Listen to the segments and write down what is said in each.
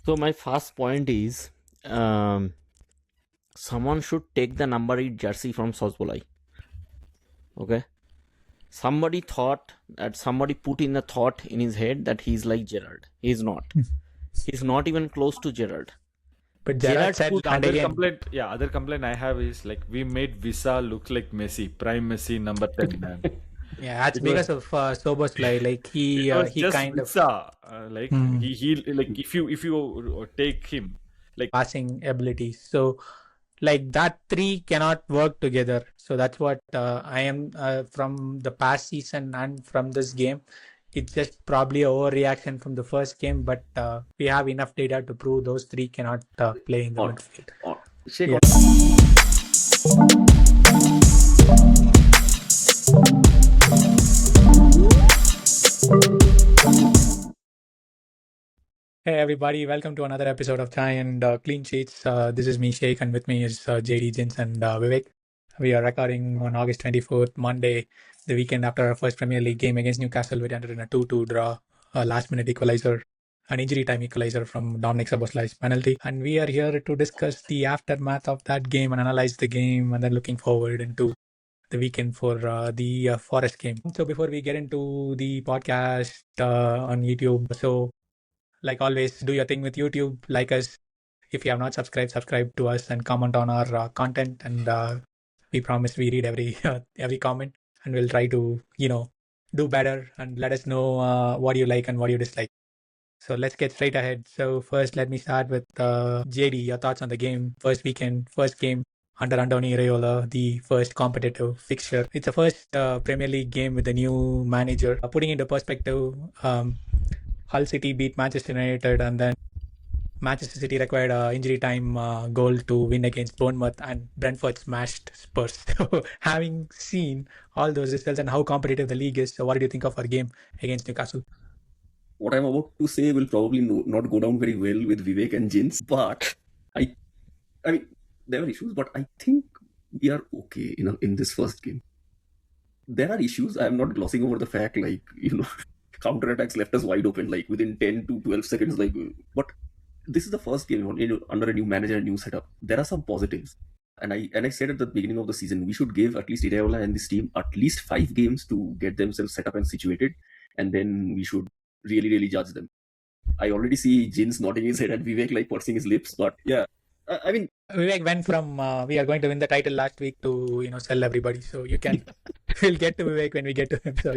So my first point is, um, someone should take the number 8 jersey from Szoboszlai. Okay, somebody put in a thought in his head that he's like Gerrard. He's not. He's not even close to Gerrard. But Gerrard said, put and again, other complaint I have is like we made Visa look like Messi, prime Messi, number 10 man. yeah, that's because of Soboslai. Like he just kind of Visa, he like if you take him like passing abilities. So like that three cannot work together. So that's what I am from the past season and from this game. It's just probably a overreaction from the first game, but we have enough data to prove those three cannot play in the midfield. Sheik. Yeah. Hey everybody, welcome to another episode of Chai and Clean Sheets. This is me, Sheik, and with me is JD, Jins and Vivek. We are recording on August 24th, Monday, the weekend after our first Premier League game against Newcastle. We ended in a 2-2 draw, a last-minute equalizer, an injury time equalizer from Dominic Szoboszlai's penalty. And we are here to discuss the aftermath of that game and analyze the game, and then looking forward into the weekend for the Forest game. So before we get into the podcast on YouTube, so like always, do your thing with YouTube. Like us. If you have not subscribed, subscribe to us and comment on our content. And we promise we read every comment, and we'll try to do better and let us know what you like and what you dislike. So let's get straight ahead. So first, let me start with JD. Your thoughts on the game? First weekend, first game under Andoni Iraola, the first competitive fixture. It's the first Premier League game with the new manager. Putting into perspective, Hull City beat Manchester United, and then Manchester City required an injury time goal to win against Bournemouth, and Brentford smashed Spurs. So having seen all those results and how competitive the league is, so what did you think of our game against Newcastle? What I'm about to say will probably not go down very well with Vivek and Jins, but I mean, there are issues, but I think we are okay in this first game. There are issues. I'm not glossing over the fact, counterattacks left us wide open, like within 10 to 12 seconds. But this is the first game under a new manager, a new setup. There are some positives. And I said at the beginning of the season, we should give at least Iraola and this team at least 5 games to get themselves set up and situated. And then we should really, really judge them. I already see Jins nodding his head and Vivek like pursing his lips. But yeah, I mean, Vivek went from we are going to win the title last week to sell everybody. So you can we'll get to Vivek when we get to him. So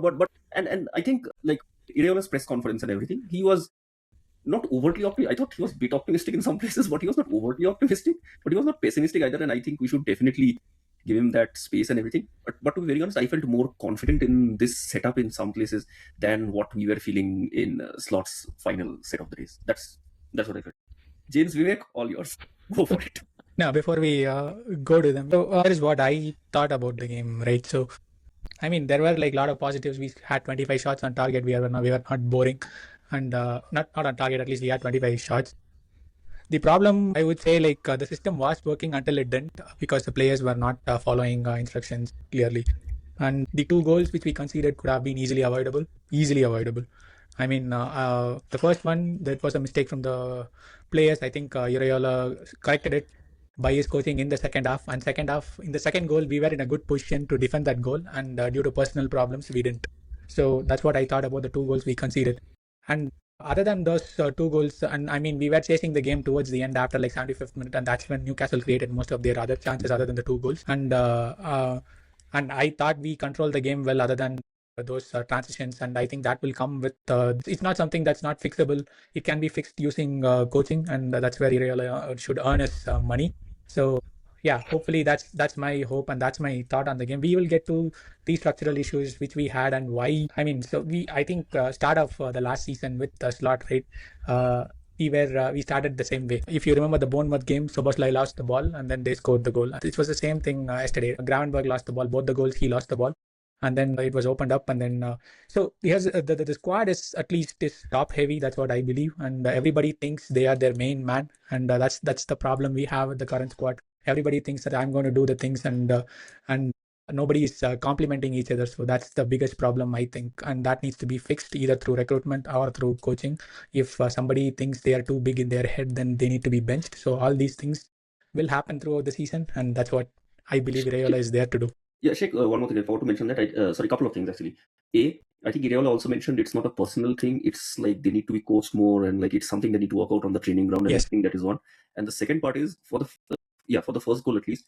but I think like Iraola's press conference and everything, he was not overtly optimistic. I thought he was a bit optimistic in some places, but he was not overtly optimistic. But he was not pessimistic either. And I think we should definitely give him that space and everything. But to be very honest, I felt more confident in this setup in some places than what we were feeling in Slot's final set of the race. That's what I felt. James, Vivek, all yours. Go for it. Now, before we go to them, so that is what I thought about the game, right? So, I mean, there were like a lot of positives. We had 25 shots on target. We were not boring, and not on target. At least we had 25 shots. The problem, I would say, the system was working until it didn't, because the players were not following instructions clearly. And the 2 goals which we conceded could have been easily avoidable. I mean, the first one, that was a mistake from the players. I think Iraola corrected it by his coaching in the second half. And in the second goal, we were in a good position to defend that goal. And due to personal problems, we didn't. So that's what I thought about the 2 goals we conceded. And other than those 2 goals, and I mean, we were chasing the game towards the end after 75th minute. And that's when Newcastle created most of their other chances other than the 2 goals. And I thought we controlled the game well other than those transitions, and I think that will come with it's not something that's not fixable. It can be fixed using coaching, and that's where Iraola should earn his money. So yeah, hopefully that's my hope, and that's my thought on the game. We will get to the structural issues which we had and why. I mean, so I think start of the last season with the Slot, right? We started the same way. If you remember the Bournemouth game, Szoboszlai lost the ball and then they scored the goal. It was the same thing yesterday. Gravenberch lost the ball. Both the goals he lost the ball. And then it was opened up, and then so here's the squad is at least is top heavy. That's what I believe, and everybody thinks they are their main man, and that's the problem we have with the current squad. Everybody thinks that I'm going to do the things, and nobody is complementing each other. So that's the biggest problem, I think, and that needs to be fixed either through recruitment or through coaching. If somebody thinks they are too big in their head, then they need to be benched. So all these things will happen throughout the season, and that's what I believe Iraola is there to do. Yeah, Sheik, one more thing I forgot to mention that. A couple of things actually. I think Iraola also mentioned it's not a personal thing. It's like they need to be coached more, and like it's something they need to work out on the training ground. And Yes. I think that is one. And the second part is for the first goal at least.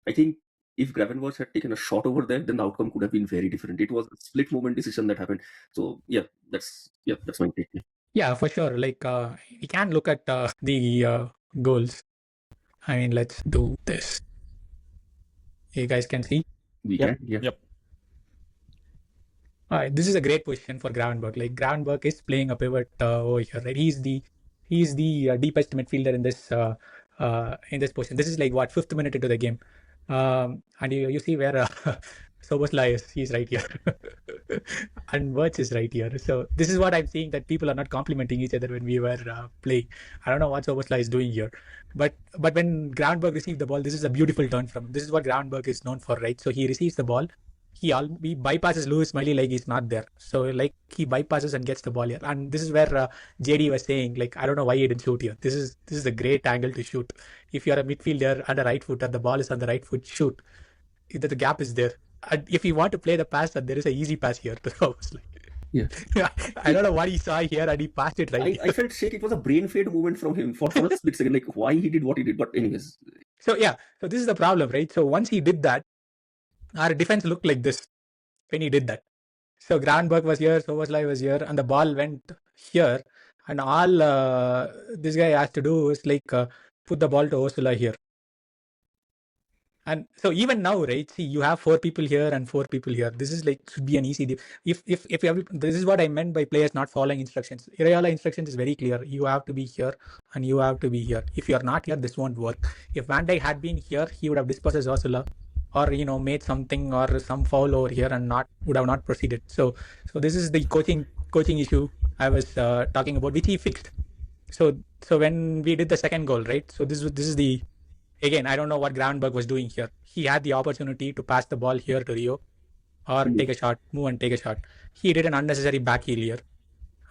I think if Gravenberch had taken a shot over there, then the outcome could have been very different. It was a split moment decision that happened. So that's my take. Yeah, for sure. Like we can look at the goals. I mean, let's do this. You guys can see. We Yep. can. Yeah. Yep. All right, this is a great position for Gravenberch. Like Gravenberch is playing a pivot over here, right? He's the deepest midfielder in this position. This is like what 5th minute into the game, and you see where Szoboszlai is. He's right here, and Wirtz is right here. So this is what I'm seeing, that people are not complimenting each other when we were playing. I don't know what Szoboszlai is doing here, but when Gravenberch received the ball, this is a beautiful turn from him. This is what Gravenberch is known for, right? So he receives the ball. He bypasses Lewis Smiley like he's not there. So like he bypasses and gets the ball here. And this is where JD was saying, like, I don't know why he didn't shoot here. This is a great angle to shoot. If you're a midfielder and a right footer, the ball is on the right foot, shoot. The gap is there. And if you want to play the pass, there is an easy pass here to Szoboszlai. Yeah. I don't know what he saw here and he passed it right. I felt Sheik, it was a brain fade movement from him for a split second, like why he did what he did. But anyways. So this is the problem, right? So once he did that, our defense looked like this when he did that. So Gravenberch was here, Szoboszlai was here, and the ball went here. And all this guy has to do is like put the ball to Ursula here. And so even now, right? See, you have 4 people here and 4 people here. This is like should be an easy. If you have, this is what I meant by players not following instructions. Iraola instructions is very clear. You have to be here and you have to be here. If you are not here, this won't work. If Van Dijk had been here, he would have dispossessed Ursula, or made something or some foul over here and would have not proceeded. So this is the coaching issue I was talking about, which he fixed. So when we did the second goal, right? So this is the, again, I don't know what Gravenberch was doing here. He had the opportunity to pass the ball here to Rio, or take a shot, move and take a shot. He did an unnecessary back heel here.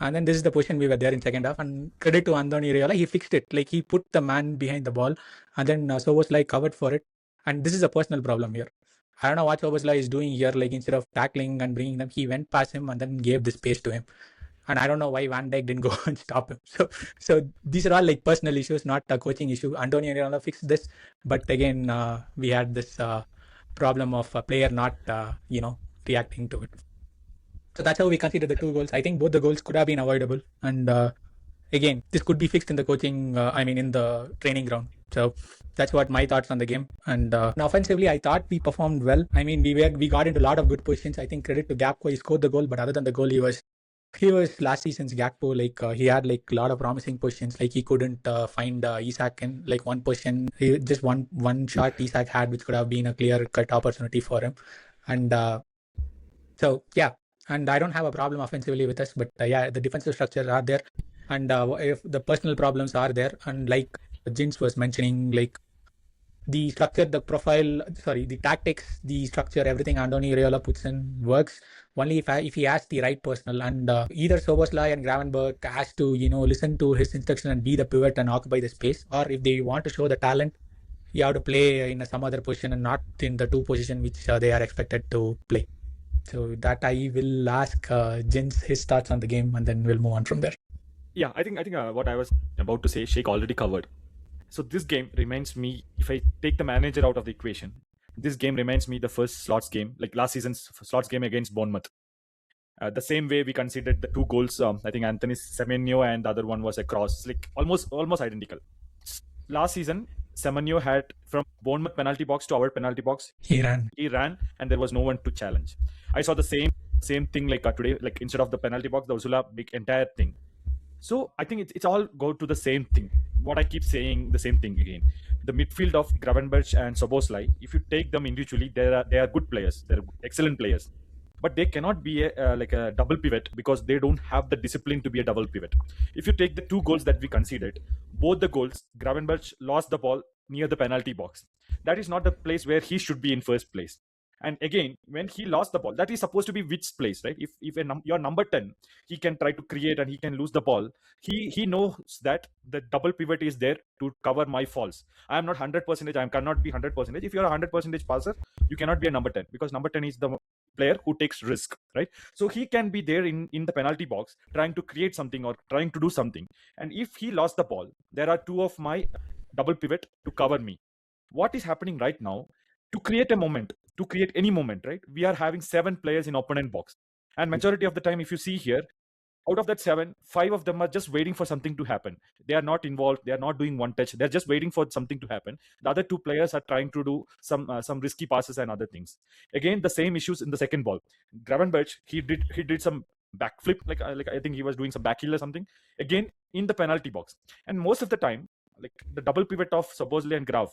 And then this is the position we were there in second half. And credit to Andoni Iraola, he fixed it. Like he put the man behind the ball, and then Szoboszlai covered for it. And this is a personal problem here. I don't know what Szoboszlai is doing here. Like instead of tackling and bringing them, he went past him and then gave the space to him. And I don't know why Van Dijk didn't go and stop him. So these are all like personal issues, not a coaching issue. Andoni Iraola fixed this, but again, we had this problem of a player not, reacting to it. So that's how we considered the 2 goals. I think both the goals could have been avoidable. And again, this could be fixed in the coaching, in the training ground. So that's what my thoughts on the game. And offensively, I thought we performed well. I mean, we got into a lot of good positions. I think credit to Gakpo, he scored the goal, but other than the goal, he was last season's Gakpo. Like he had like a lot of promising positions. Like he couldn't find Isak in like one position. Just one shot Isak had, which could have been a clear-cut opportunity for him. And and I don't have a problem offensively with us, but the defensive structures are there, and if the personal problems are there, and like Jins was mentioning, like the structure, the profile, the tactics, the structure, everything Andoni Iraola puts in works only if he has the right personnel. And either Szoboszlai and Gravenberch has to listen to his instruction and be the pivot and occupy the space, or if they want to show the talent, you have to play in some other position and not in the 2 position which they are expected to play. So that I will ask Jins his thoughts on the game, and then we'll move on from there. Yeah, I think what I was about to say, Sheik already covered. So this game reminds me, if I take the manager out of the equation, this game reminds me the first Slots game, like last season's Slots game against Bournemouth. The same way we considered the 2 goals. I think Anthony's Semenyo and the other one was a cross, like almost identical. Last season, Semenyo had from Bournemouth penalty box to our penalty box. He ran, and there was no one to challenge. I saw the same thing like today, like instead of the penalty box, the Ursula big entire thing. So I think it's all go to the same thing. What I keep saying, the same thing again. The midfield of Gravenberch and Szoboszlai, if you take them individually, they are good players. They're excellent players. But they cannot be like a double pivot because they don't have the discipline to be a double pivot. If you take the 2 goals that we conceded, both the goals, Gravenberch lost the ball near the penalty box. That is not the place where he should be in first place. And again, when he lost the ball, that is supposed to be Wirtz place, right? If your number 10, he can try to create and he can lose the ball. He knows that the double pivot is there to cover my faults. I am not 100%. I cannot be 100%. If you are a 100% passer, you cannot be a number 10, because number 10 is the player who takes risk, right? So he can be there in the penalty box trying to create something or trying to do something. And if he lost the ball, there are two of my double pivot to cover me. What is happening right now? To create a moment, to create any moment, right? We are having 7 players in opponent box, and majority of the time, if you see here, out of that 7, 5 of them are just waiting for something to happen. They are not involved. They are not doing one touch. They're just waiting for something to happen. The other 2 players are trying to do some risky passes and other things. Again, the same issues in the second ball. Gravenberch, he did some backflip, like I think he was doing some back heel or something. Again, in the penalty box, and most of the time, like the double pivot of Szoboszlai and Grav,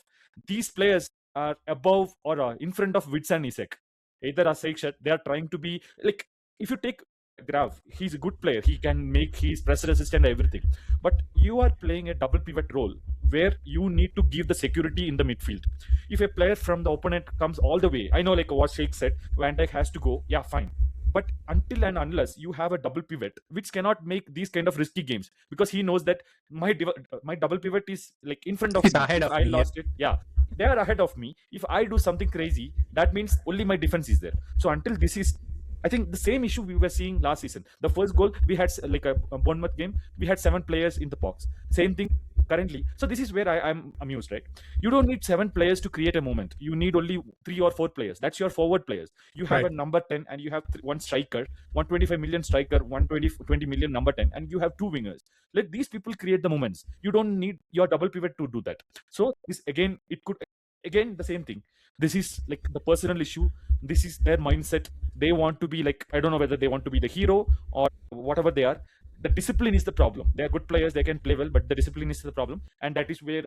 these players are above or in front of Wirtz and Isak. Either a Sheik, they are trying to be like, if you take Grav, he's a good player. He can make his press resistant everything. But you are playing a double pivot role where you need to give the security in the midfield. If a player from the opponent comes all the way, I know like what Sheik said, Van Dijk has to go. Yeah, fine. But until and unless you have a double pivot, which cannot make these kind of risky games, because he knows that my double pivot is like in front of me. Ahead of I me, lost it. Yeah, they are ahead of me. If I do something crazy, that means only my defense is there. So until this is, I think the same issue we were seeing last season. The first goal, we had like a Bournemouth game, we had 7 players in the box. Same thing currently. So this is where I'm amused, right? You don't need 7 players to create a moment. You need only 3 or 4 players. That's your forward players. You have a number 10 and you have one striker, 125 million striker, 20 million number 10, and you have 2 wingers. Let these people create the moments. You don't need your double pivot to do that. So this again, it could again the same thing. This is like the personal issue. This is their mindset. They want to be like, I don't know whether they want to be the hero or whatever they are. The discipline is the problem. They are good players, they can play well, but the discipline is the problem. And that is where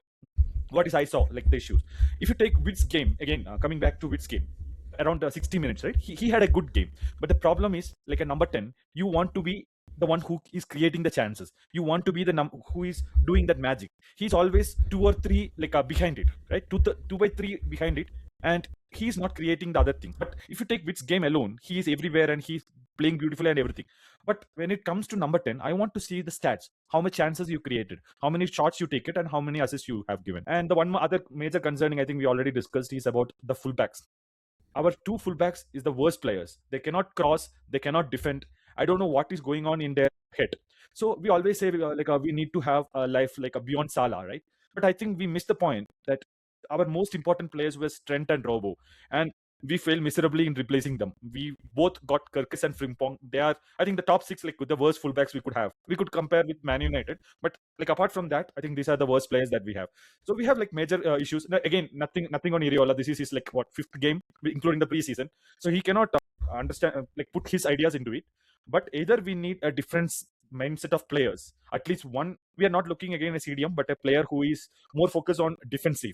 I saw like the issues. If you take Wirtz game, again, coming back to Wirtz game, around 60 minutes, right? He had a good game. But the problem is, like a number 10, you want to be the one who is creating the chances. You want to be the who is doing that magic. He's always 2 or 3 like behind it, right? 2 by 3 behind it. And he's not creating the other thing. But if you take Wirtz game alone, he is everywhere and he's playing beautifully and everything. But when it comes to number 10, I want to see the stats. How many chances you created, how many shots you take it, and how many assists you have given. And the one other major concerning, I think we already discussed, is about the fullbacks. Our 2 fullbacks is the worst players. They cannot cross, they cannot defend. I don't know what is going on in their head. So we always say we need to have a life like a beyond Salah, right? But I think we missed the point that our most important players were Trent and Robo, and we failed miserably in replacing them. We both got Kirkis and Frimpong. They are, I think, the top 6 like the worst fullbacks we could have. We could compare with Man United, but like apart from that, I think these are the worst players that we have. So we have like major issues. Now, again, nothing on Iraola. This is his like 5th game, including the preseason. So he cannot understand put his ideas into it. But either we need a different mindset of players. At least one. We are not looking again a CDM, but a player who is more focused on defensive.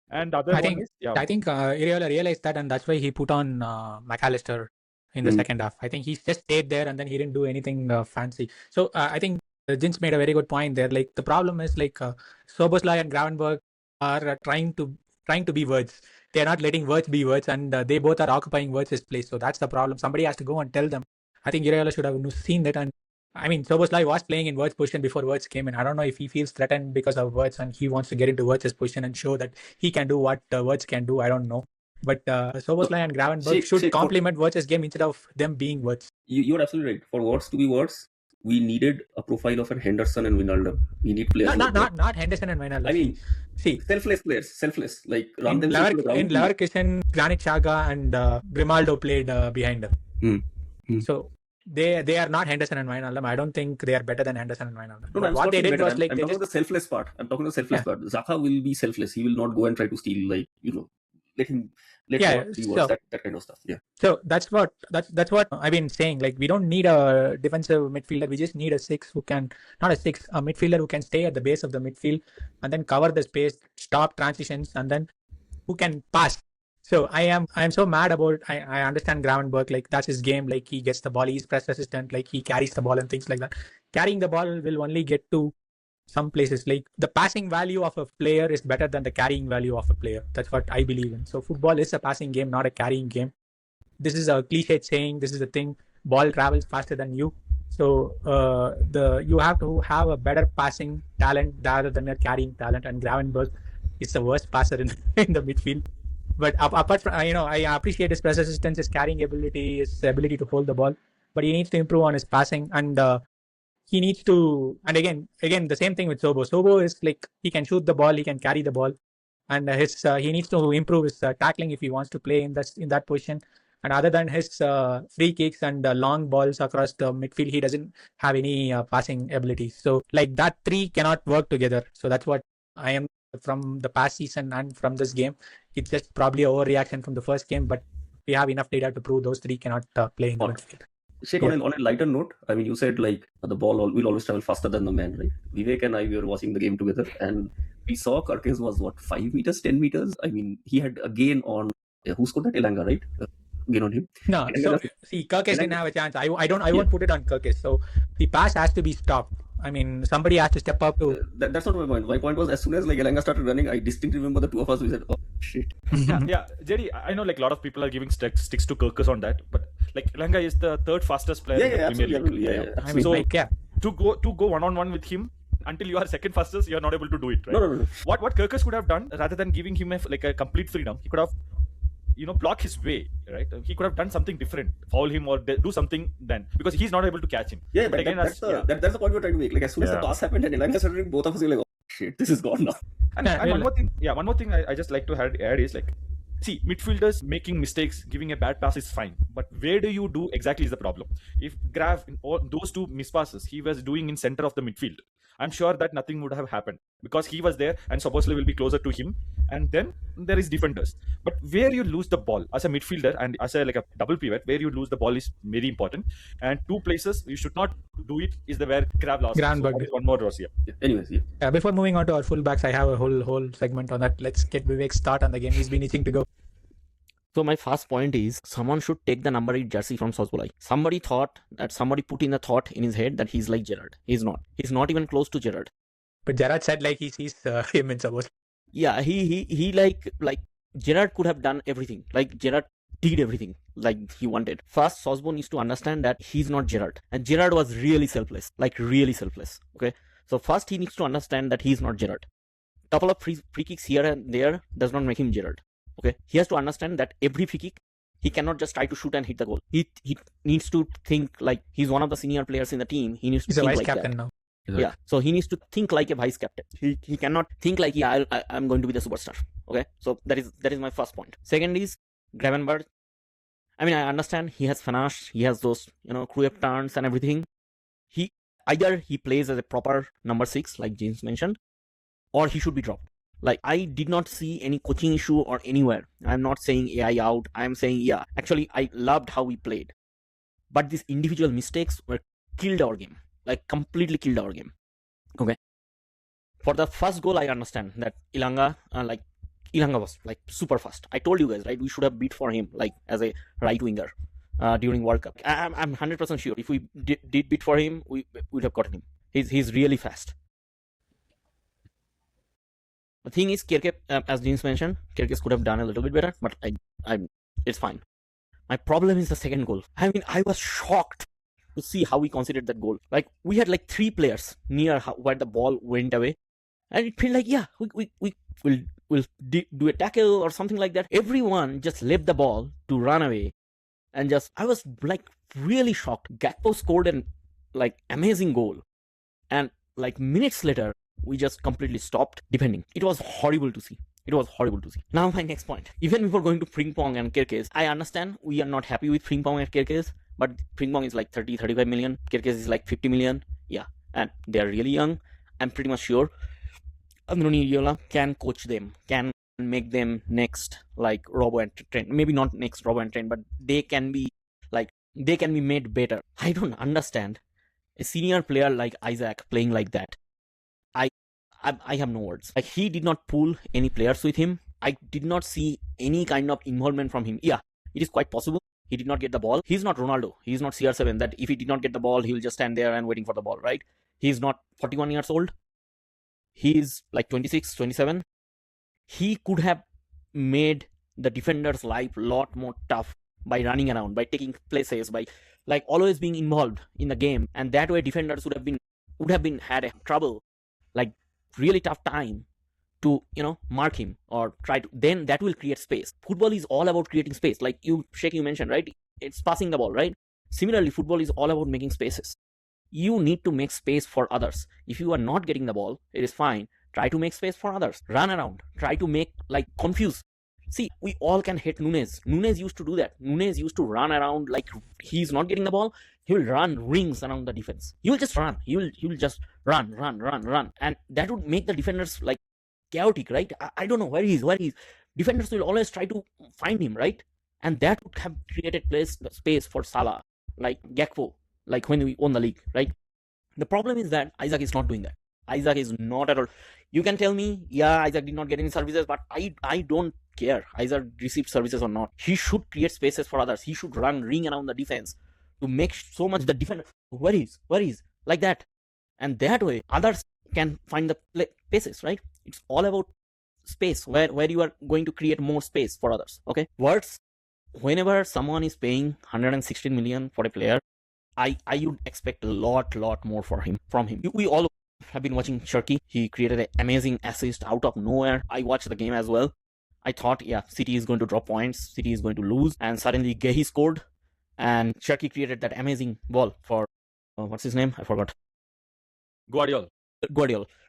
And the other I think Iraola realized that, and that's why he put on McAllister in the second half. I think he just stayed there and then he didn't do anything fancy. So I think Jins made a very good point there. Like the problem is like Szoboszlai and Gravenberch are trying to be Wirtz. They are not letting Wirtz be Wirtz, and they both are occupying Wirtz's place. So that's the problem. Somebody has to go and tell them. I think Iraola should have seen that. And I mean, Szoboszlai was playing in Wirtz's position before Wirtz came in. I don't know if he feels threatened because of Wirtz and he wants to get into Wirtz's position and show that he can do what Wirtz can do. I don't know. But Szoboszlai and Gravenberch should complement Wirtz's game instead of them being Wirtz. You're absolutely right. For Wirtz to be Wirtz, we needed a profile of an Henderson and Wijnaldum. We need players. Not Henderson and Wijnaldum. I mean, see, selfless players. Selfless. Like in Leverkusen, Granit Xhaka and Grimaldo played behind them. So they are not Henderson and Wijnaldum. I don't think they are better than Henderson and Wijnaldum. No, what they did was like I'm talking the selfless part. I'm talking the selfless part. Xhaka will be selfless. He will not go and try to steal, like, let him that kind of stuff. Yeah. So that's what I've been saying. Like, we don't need a defensive midfielder. We just need a midfielder who can stay at the base of the midfield and then cover the space, stop transitions, and then who can pass. So I am so mad about. I understand Gravenberch, like that's his game. Like he gets the ball, he's press resistant, like he carries the ball and things like that. Carrying the ball will only get to some places. Like the passing value of a player is better than the carrying value of a player. That's what I believe in. So football is a passing game, not a carrying game. this is a cliche saying, this is the thing, ball travels faster than you. So you have to have a better passing talent rather than a carrying talent, and Gravenberch is the worst passer in the midfield. But apart from, I appreciate his press resistance, his carrying ability, his ability to hold the ball, but he needs to improve on his passing, and he needs to, and again the same thing with Sobo is like, he can shoot the ball, he can carry the ball, and he needs to improve his tackling if he wants to play in that position. And other than his free kicks and long balls across the midfield, he doesn't have any passing ability. So like that three cannot work together. So that's what I am from the past season and from this game. It's just probably an overreaction from the first game, but we have enough data to prove those three cannot play in the midfield. Sheik, on a lighter note, I mean, you said like the ball will always travel faster than the man, right? Vivek and I were watching the game together, and we saw Kirkes was 5 meters, 10 meters. I mean, he had a gain on who scored that? Elanga, right? Gain on him. No, so see, Kirkes didn't have a chance. I won't put it on Kirkes. So the pass has to be stopped. I mean, somebody has to step up to. That's not my point. My point was, as soon as like Elanga started running, I distinctly remember the two of us. We said, "Oh shit." Yeah, Jerry, I know like a lot of people are giving sticks to Kirkes on that, but like Elanga is the third fastest player in the Premier League. Yeah. I mean, so like, yeah. to go one-on-one with him, until you are second fastest, you are not able to do it, right? No. What Kirkes could have done, rather than giving him a complete freedom, he could have block his way, right? He could have done something different, foul him or do something then, because he's not able to catch him. Yeah, but again, that's the point we're trying to make. Like, as soon as the toss happened and Elanga started doing, both of us were like, oh shit, this is gone now. And one more thing I just like to add is like, see, midfielders making mistakes, giving a bad pass is fine, but where do you do exactly is the problem. If Grav, in all those two mispasses he was doing in center of the midfield, I'm sure that nothing would have happened because he was there and Szoboszlai will be closer to him, and then there is defenders. But where you lose the ball as a midfielder and as a double pivot, where you lose the ball is very important. And two places you should not do it is where Grav lost. Gravenberch. One more loss here. Anyways, yeah. Before moving on to our fullbacks, I have a whole segment on that. Let's get Vivek's start on the game. He's been itching to go. So my first point is, someone should take the number 8 jersey from Szoboszlai. Somebody put in a thought in his head that he's like Gerrard. He's not. He's not even close to Gerrard. But Gerrard said like he sees him in Szoboszlai. Yeah, he like Gerrard could have done everything. Like Gerrard did everything like he wanted. First, Szoboszlai needs to understand that he's not Gerrard. And Gerrard was really selfless. Like really selfless. Okay. So first he needs to understand that he's not Gerrard. Couple of free kicks here and there does not make him Gerrard. Okay, he has to understand that every free kick, he cannot just try to shoot and hit the goal. He needs to think like he's one of the senior players in the team. He needs to he's think a vice like captain that. now. Yeah, so he needs to think like a vice captain. He cannot think like, yeah, I'm going to be the superstar. Okay, so that is my first point. Second is Gravenberch. I mean, I understand he has finesse, he has those crew up turns and everything. Either he plays as a proper number 6, like James mentioned, or he should be dropped. Like, I did not see any coaching issue or anywhere. I'm not saying AI out. I'm saying, yeah, actually, I loved how we played. But these individual mistakes killed our game. Like, completely killed our game. Okay. For the first goal, I understand that Ilanga was like super fast. I told you guys, right? We should have beat for him, like, as a right winger during World Cup. I'm 100% sure. If we did beat for him, we would have gotten him. He's really fast. The thing is, Kirke, as Jins mentioned, Kirkes could have done a little bit better, but it's fine. My problem is the second goal. I mean, I was shocked to see how we considered that goal. Like, we had like 3 players near where the ball went away, and it felt like, yeah, we'll do a tackle or something like that. Everyone just left the ball to run away, and I was like really shocked. Jacquet scored an like amazing goal, and like minutes later, we just completely stopped defending. It was horrible to see. Now my next point. Even before going to Frimpong and Kirkes, I understand we are not happy with Frimpong and Kirkes, but Frimpong is like 30-35 million. Kirkes is like 50 million. Yeah, and they are really young. I'm pretty much sure Iraola can coach them, can make them next like Robo and Trent. Maybe not next Robo and Trent, but they can be made better. I don't understand a senior player like Isak playing like that. I have no words. Like, he did not pull any players with him. I did not see any kind of involvement from him. Yeah, it is quite possible he did not get the ball. He's not Ronaldo. He's not CR7 that if he did not get the ball, he'll just stand there and waiting for the ball, right? He's not 41 years old. He's like 26, 27. He could have made the defender's life a lot more tough by running around, by taking places, by like always being involved in the game, and that way defenders would have been had a trouble, like really tough time to mark him or try to. Then that will create space. Football is all about creating space, like Sheik, you mentioned, right? It's passing the ball, right? Similarly, football is all about making spaces. You need to make space for others. If you are not getting the ball, it is fine. Try to make space for others. Run around. Try to make, like, confuse. See, we all can hate Munoz. Munoz used to do that. Munoz used to run around like he's not getting the ball. He will run rings around the defense. He will just run. He will just run. And that would make the defenders like chaotic, right? I don't know where he is. Defenders will always try to find him, right? And that would have created space for Salah, like Jacquet, like when we won the league, right? The problem is that Isak is not doing that. Isak is not at all. You can tell me, yeah, Isak did not get any services, but I don't care. Isak received services or not. He should create spaces for others. He should ring around the defense to make so much the defender, where is, like that. And that way, others can find the places, right? It's all about space, where you are going to create more space for others, okay? Wirtz, whenever someone is paying 116 million for a player, I would expect a lot more from him. We all have been watching Sheik. He created an amazing assist out of nowhere. I watched the game as well. I thought, yeah, City is going to drop points, City is going to lose, and suddenly Gehi scored, and Sheik created that amazing ball for, what's his name? I forgot. Guardiola,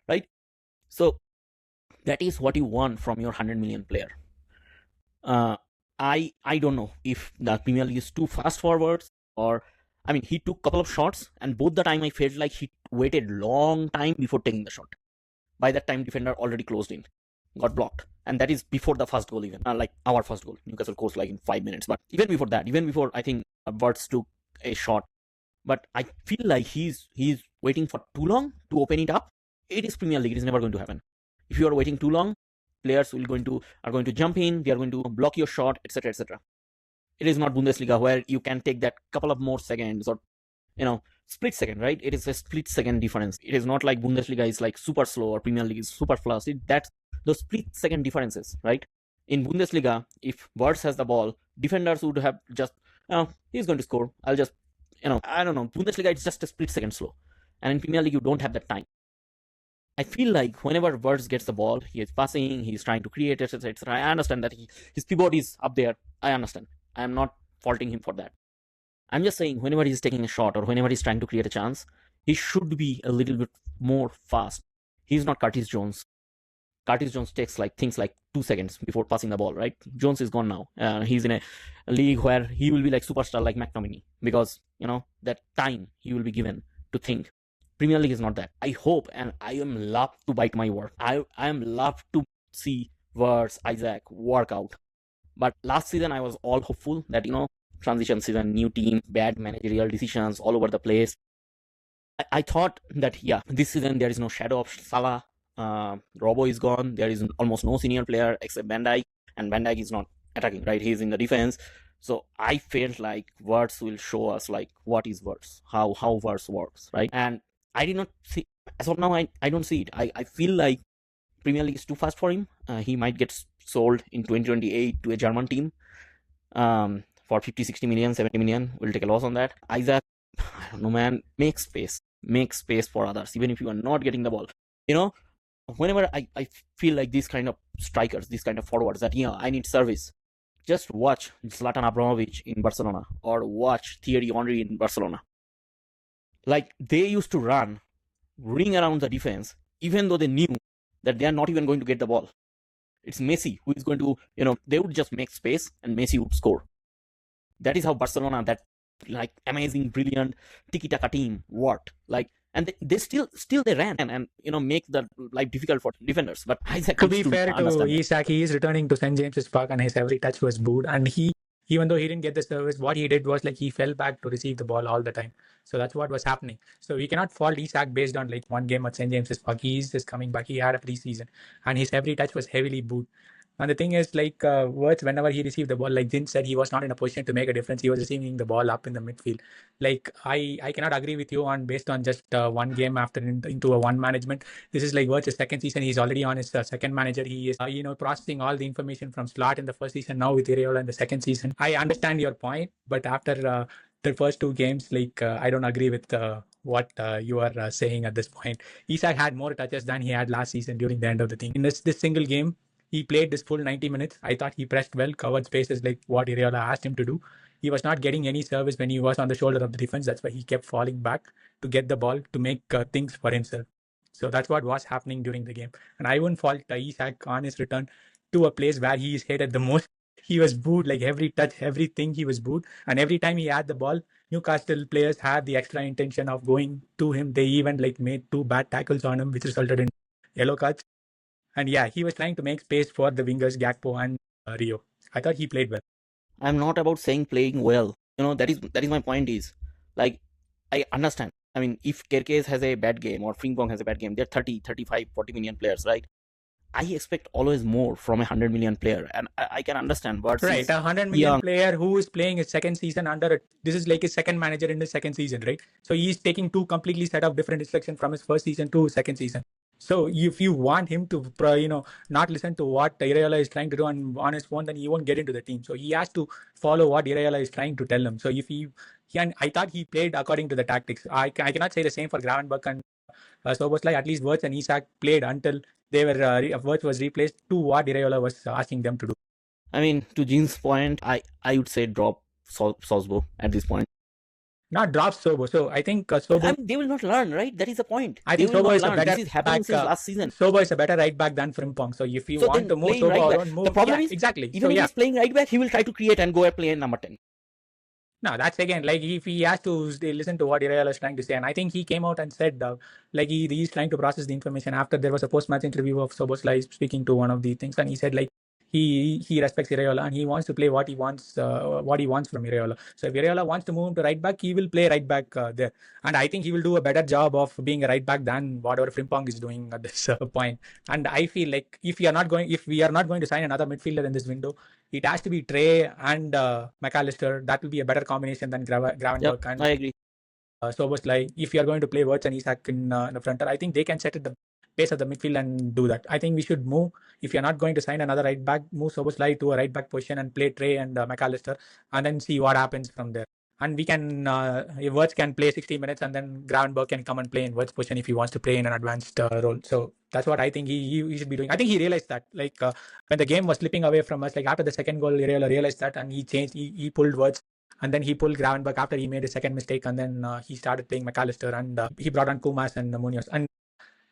right? So that is what you want from your 100 million player. I don't know if the Premier League is too fast forwards, or I mean, he took a couple of shots, and both the time I felt like he waited long time before taking the shot. By that time, defender already closed in, got blocked, and that is before the first goal even, like our first goal. Newcastle closed like in 5 minutes, but even before I think Wirtz took a shot. But I feel like he's waiting for too long to open it up. It is Premier League; it is never going to happen. If you are waiting too long, players are going to jump in, they are going to block your shot, etc., etc. It is not Bundesliga where you can take that couple of more seconds or, split second, right? It is a split second difference. It is not like Bundesliga is like super slow or Premier League is super fast. That's those split second differences, right? In Bundesliga, if Wirtz has the ball, defenders would have just, he's going to score. I'll just, I don't know. Bundesliga, it's just a split second slow. And in Premier League, you don't have that time. I feel like whenever Wirtz gets the ball, he is passing, he's trying to create, etc., etc. I understand that his pivot is up there. I understand. I am not faulting him for that. I'm just saying whenever he's taking a shot or whenever he's trying to create a chance, he should be a little bit more fast. He's not Curtis Jones. Curtis Jones takes things like 2 seconds before passing the ball, right? Jones is gone now. He's in a league where he will be like superstar like McTominay because, that time he will be given to think. Premier League is not that. I hope, and I am love to bite my word. I am love to see Wirtz, Isak work out. But last season, I was all hopeful that, transition season, new team, bad managerial decisions all over the place. I thought that, yeah, this season there is no shadow of Salah. Robo is gone. There is almost no senior player except Van Dijk. And Van Dijk is not attacking, right? He's in the defense. So I felt like Wirtz will show us, like, what is Wirtz, how Wirtz works, right? And I did not see, as of now, I don't see it. I feel like Premier League is too fast for him. He might get sold in 2028 to a German team for 50, 60 million, 70 million. We'll take a loss on that. Isak, I don't know, man. Make space for others, even if you are not getting the ball. Whenever I feel like these kind of strikers, these kind of forwards that, I need service, just watch Zlatan Ibrahimovic in Barcelona or watch Thierry Henry in Barcelona. Like, they used to ring around the defense, even though they knew that they are not even going to get the ball. It's Messi who is going to, they would just make space and Messi would score. That is how Barcelona, that amazing, brilliant tiki-taka team worked. And they still they ran and make the life difficult for defenders. But Isak, to be fair to Isak, he is returning to St. James's Park and his every touch was booed. And even though he didn't get the service, what he did was he fell back to receive the ball all the time. So that's what was happening. So we cannot fault Isak based on one game at St. James's Park. He is just coming back. He had a pre-season and his every touch was heavily booed. And the thing is, like, Wirtz, whenever he received the ball, like Jin said, he was not in a position to make a difference. He was receiving the ball up in the midfield. Like, I cannot agree with you on based on just one game after into a one management. This is like Wirtz's second season. He's already on his second manager. He is, processing all the information from Slot in the first season, now with Iraola in the second season. I understand your point, but after the first two games, like, I don't agree with what you are saying at this point. Isak had more touches than he had last season during the end of the thing. In this single game, he played this full 90 minutes. I thought he pressed well, covered spaces like what Iraola asked him to do. He was not getting any service when he was on the shoulder of the defense. That's why he kept falling back to get the ball to make things for himself. So that's what was happening during the game. And I wouldn't fault Isak on his return to a place where he is hated the most. He was booed, like every touch, everything he was booed. And every time he had the ball, Newcastle players had the extra intention of going to him. They even like made 2 bad tackles on him, which resulted in yellow cards. And yeah, he was trying to make space for the wingers, Gakpo and Rio. I thought he played well. I'm not about saying playing well. That is my point is, like, I understand. I mean, if Kerkez has a bad game or Frimpong has a bad game, they're 30, 35, 40 million players, right? I expect always more from a 100 million player, and I can understand. But right, a 100 million player who is playing his second season this is like his second manager in his second season, right? So he's taking 2 completely set of different instructions from his first season to second season. So if you want him to, not listen to what Iraola is trying to do on his own, then he won't get into the team. So he has to follow what Iraola is trying to tell him. So if and I thought he played according to the tactics. I cannot say the same for Gravenberch and Szoboszlai. At least Wirtz and Isak played until they were Wirtz was replaced to what Iraola was asking them to do. I mean, to Jin's point, I would say drop Sosbo at this point. Not drop Sobo. So I think Sobo. I mean, they will not learn, right? That is the point. I think Sobo is a better. This is happening since last season. Sobo is a better right back than Frimpong. So if you want to move Sobo, right don't move. The problem is exactly. Even if he's playing right back, he will try to create and go and play in number 10. No, that's again like if he has to listen to what Iraola is trying to say, and I think he came out and said like he's trying to process the information after there was a post-match interview of Szoboszlai speaking to one of the things, and he said like he respects Iraola and he wants to play what he wants from Iraola. So if Iraola wants to move him to right back, he will play right back there, and I think he will do a better job of being a right back than whatever Frimpong is doing at this point. And I feel like if we are not going to sign another midfielder in this window, it has to be Trey and McAllister. That will be a better combination than Gravenberch and I agree. Szoboszlai. If you are going to play Wirtz and Isak in the front, I think they can set at the pace of the midfield and do that. I think we should move. If you're not going to sign another right back, move Szoboszlai to a right back position and play Trey and McAllister, and then see what happens from there. And we can, Wirtz can play 60 minutes, and then Gravenberch can come and play in Wirtz position if he wants to play in an advanced role. So that's what I think he should be doing. I think he realized that, like when the game was slipping away from us, like after the second goal, Iraola realized that, and he changed. He pulled Wirtz, and then he pulled Gravenberch after he made his second mistake, and then he started playing McAllister, and he brought on Koumas and Munoz.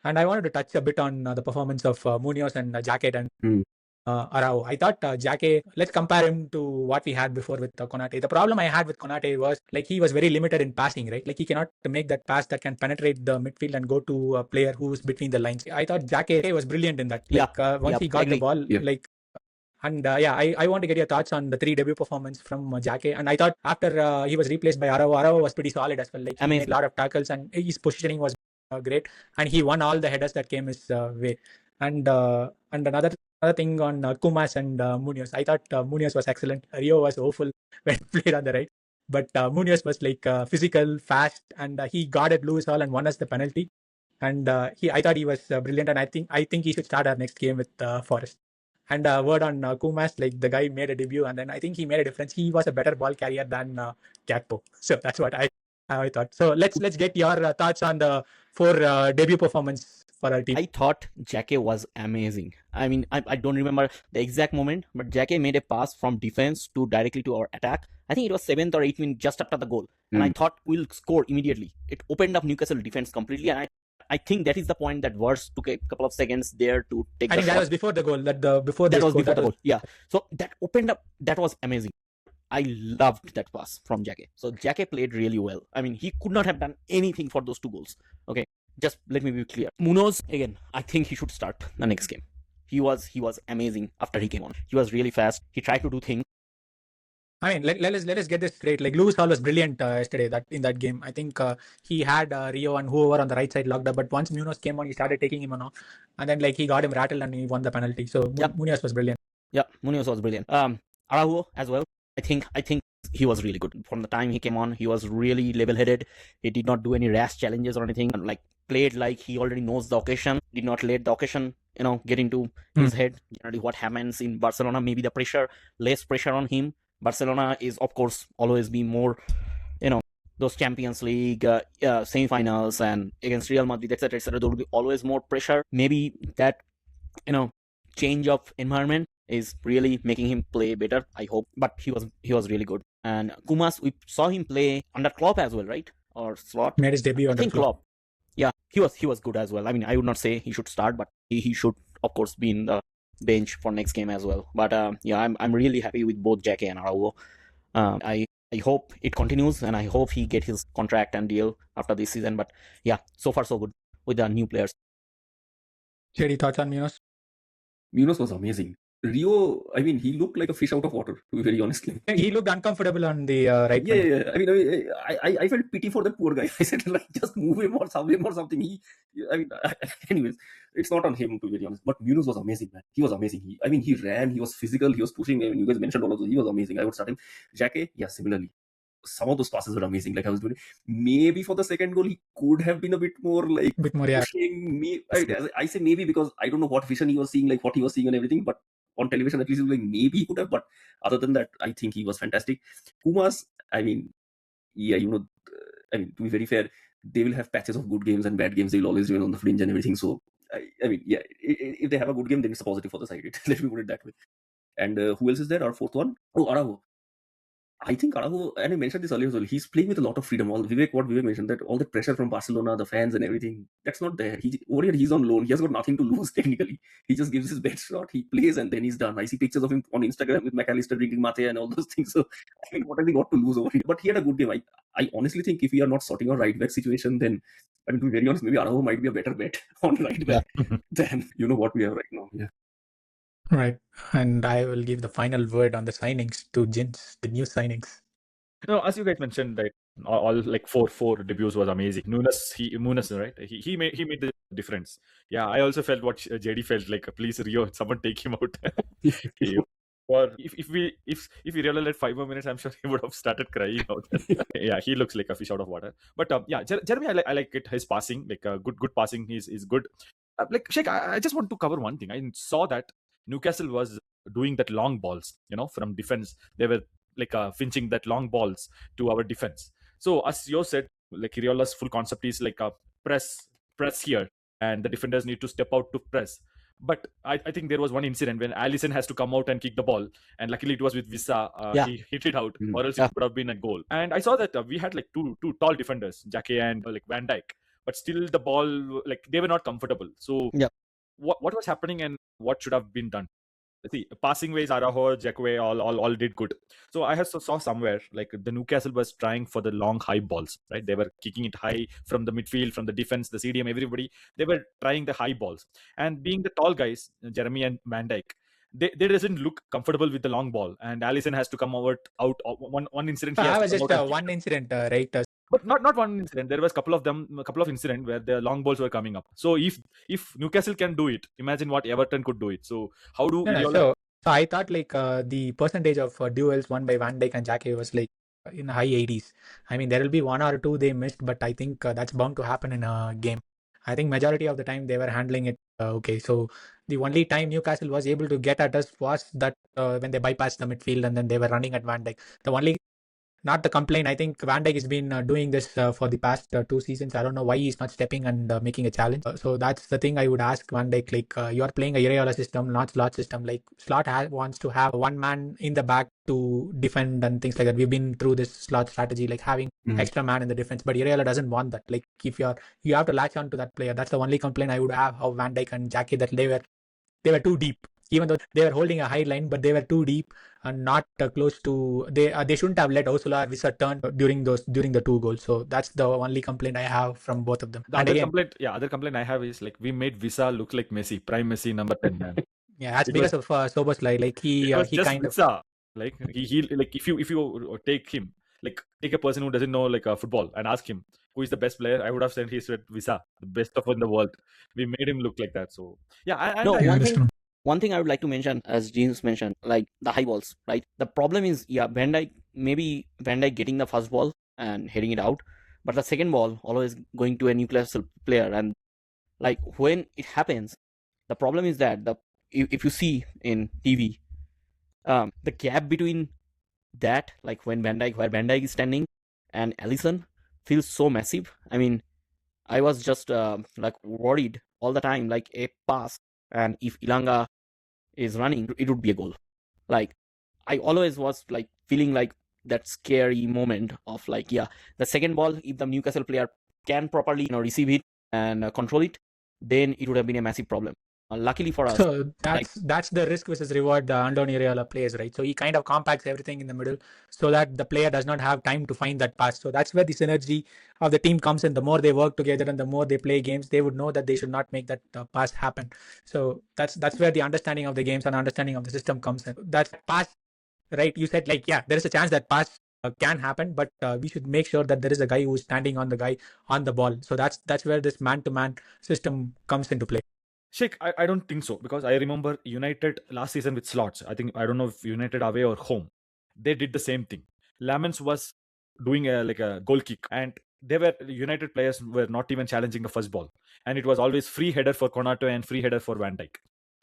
And I wanted to touch a bit on the performance of Munoz and Jacquet and Araujo. I thought Jacquet, let's compare him to what we had before with Konate. The problem I had with Konate was like he was very limited in passing, right? Like he cannot make that pass that can penetrate the midfield and go to a player who's between the lines. I thought Jacquet was brilliant in that. Like once he got the ball, like. And I want to get your thoughts on the 3 debut performance from Jacquet. And I thought after he was replaced by Araujo, Araujo was pretty solid as well. Like he made a lot of tackles and his positioning was great, and he won all the headers that came his way. And another thing on Kumas and Munoz. I thought Munoz was excellent. Rio was awful when he played on the right, but Munoz was like physical, fast, and he guarded Lewis Hall and won us the penalty. And I thought he was brilliant, and I think he should start our next game with Forest. And word on Koumas, like the guy made a debut, and then I think he made a difference. He was a better ball carrier than Gakpo. So that's what I thought. So let's get your thoughts on the 4 debut performance for our team. I thought Jacquet was amazing. I mean, I don't remember the exact moment, but Jacquet made a pass from defense to directly to our attack. I think it was 7th or 8th minute just after the goal, and I thought we'll score immediately. It opened up Newcastle defense completely, and I think that is the point that Wirtz took a couple of seconds there to take. I think that was before the goal. That was before the goal. Yeah. So that opened up. That was amazing. I loved that pass from Jacquet. So Jacquet played really well. I mean, he could not have done anything for those 2 goals. Okay, just let me be clear. Munoz, again, I think he should start the next game. He was amazing after he came on. He was really fast. He tried to do things. I mean, let us get this straight. Like Lewis Hall was brilliant yesterday. That in that game, I think he had Rio and whoever on the right side locked up. But once Munoz came on, he started taking him on, and then like he got him rattled and he won the penalty. So Munoz was brilliant. Yeah, Munoz was brilliant. Araujo as well. I think he was really good. From the time he came on, he was really level-headed. He did not do any rash challenges or anything. Like, played like he already knows the occasion. Did not let the occasion, get into his head. Generally, what happens in Barcelona, maybe the pressure, less pressure on him. Barcelona is, of course, always be more, those Champions League semi-finals and against Real Madrid, etc., etc. There will be always more pressure. Maybe that, change of environment is really making him play better, I hope. But he was really good. And Kumas, we saw him play under Klopp as well, right? Or Slot. Made his debut I under think Klopp. Klopp. Yeah, he was good as well. I mean, I would not say he should start, but he should, of course, be in the bench for next game as well. But yeah, I'm really happy with both Jacquet and Araujo. I hope it continues, and I hope he get his contract and deal after this season. But yeah, so far so good with the new players. Any thoughts on Munoz? Munoz was amazing. Rio, I mean, he looked like a fish out of water, to be very honest. He looked uncomfortable on the right Yeah, wing. yeah. I felt pity for that poor guy. I said, like, just move him or something. Anyways, it's not on him, to be very honest. But Munoz was amazing, man. He was amazing. He ran, he was physical, he was pushing. I mean, you guys mentioned all of those. He was amazing. I would start him. Jacquet, yeah, similarly. Some of those passes were amazing. Like I was doing, maybe for the second goal, he could have been a bit more like pushing me. I say maybe because I don't know what vision he was seeing, like what he was seeing and everything. But on television, at least, like maybe he could have. But other than that, I think he was fantastic. Kumas, I mean, yeah, to be very fair, they will have patches of good games and bad games. They will always remain on the fringe and everything. So, yeah, if they have a good game, then it's a positive for the side. Let me put it that way. And who else is there? Our fourth one? Oh, Araujo. I think Araújo, and I mentioned this earlier as well, he's playing with a lot of freedom. What Vivek mentioned, that all the pressure from Barcelona, the fans and everything, that's not there. Over here, he's on loan. He has got nothing to lose technically. He just gives his best shot, he plays, and then he's done. I see pictures of him on Instagram with McAllister drinking mate and all those things. So, I mean, what has he got to lose over here? But he had a good game. I honestly think if we are not sorting our right back situation, then, I mean, to be very honest, maybe Araújo might be a better bet on right back than, what we have right now. Yeah. Right. And I will give the final word on the signings to Jins, the new signings. No, as you guys mentioned, that all like four debuts was amazing. Munoz, right? He made the difference. Yeah, I also felt what JD felt like. Please, Rio, someone take him out. Or if we really let 5 more minutes, I'm sure he would have started crying out. Yeah, he looks like a fish out of water. But yeah, Jeremy, I like it. His passing, like good passing, is good. Like Sheik, I just want to cover one thing. I saw that Newcastle was doing that long balls, from defense. They were like finching that long balls to our defense. So as you said, like Iraola's full concept is like a press here, and the defenders need to step out to press. But I think there was one incident when Alisson has to come out and kick the ball, and luckily it was with Visa. He hit it out, or else it would have been a goal. And I saw that we had like two tall defenders, Jacquet and like Van Dijk, but still the ball, like they were not comfortable. So what was happening and what should have been done? See, passing ways, Araujo, Jacquet, all did good. So I saw somewhere like the Newcastle was trying for the long high balls, right? They were kicking it high from the midfield, from the defense, the CDM, everybody. They were trying the high balls, and being the tall guys, Jeremy and Van Dijk, they doesn't look comfortable with the long ball, and Alisson has to come out. One incident. I was just one incident, right? But not one incident. There was a couple of incidents where the long balls were coming up. So if Newcastle can do it, imagine what Everton could do it. So how do so I thought like the percentage of duels won by Van Dijk and Jacquet was like in high 80s. I mean, there will be one or two they missed, but I think that's bound to happen in a game. I think majority of the time they were handling it okay. So the only time Newcastle was able to get at us was that when they bypassed the midfield and then they were running at Van Dijk. The only not the complaint. I think Van Dijk has been doing this for the past 2 seasons. I don't know why he's not stepping and making a challenge. So that's the thing I would ask Van Dijk. Like you are playing a Iraola system, not Slot system. Like Slot wants to have one man in the back to defend and things like that. We've been through this Slot strategy, like having extra man in the defense. But Iraola doesn't want that. Like if you have to latch on to that player. That's the only complaint I would have of Van Dijk and Jacquet, that they were too deep. Even though they were holding a high line, but they were too deep and not close to. They shouldn't have let Ursula Visa turn during the 2 goals. So that's the only complaint I have from both of them. The other complaint I have is like we made Visa look like Messi, prime Messi, number 10 man. Yeah, that's because of Szoboszlai. Like he kind Visa. Of like he like if you take him, like take a person who doesn't know like football and ask him who is the best player, I would have said he's Visa, the best of in the world. We made him look like that. So yeah, one thing I would like to mention, as James mentioned, like the high balls, right? The problem is, yeah, Van Dijk getting the first ball and heading it out, but the second ball always going to a Newcastle player, and like when it happens, the problem is that if you see in TV, the gap between that, like where Van Dijk is standing and Alisson, feels so massive. I mean, I was just like worried all the time, like a pass, and if Ilanga is running, it would be a goal. Like I always was like feeling like that scary moment of like, yeah, the second ball, if the Newcastle player can properly receive it and control it, then it would have been a massive problem. Luckily for us, So that's the risk versus reward Andoni Iraola plays, right? So he kind of compacts everything in the middle so that the player does not have time to find that pass. So that's where the synergy of the team comes in. The more they work together and the more they play games, they would know that they should not make that pass happen. So that's where the understanding of the games and understanding of the system comes in. That pass, right? You said like, yeah, there is a chance that pass can happen, but we should make sure that there is a guy who's standing on the guy on the ball. So that's where this man-to-man system comes into play. Sheik, I don't think so, because I remember United last season with slots. I don't know if United away or home, they did the same thing. Lamine was doing a goal kick, and United players were not even challenging the first ball, and it was always free header for Konaté and free header for Van Dijk.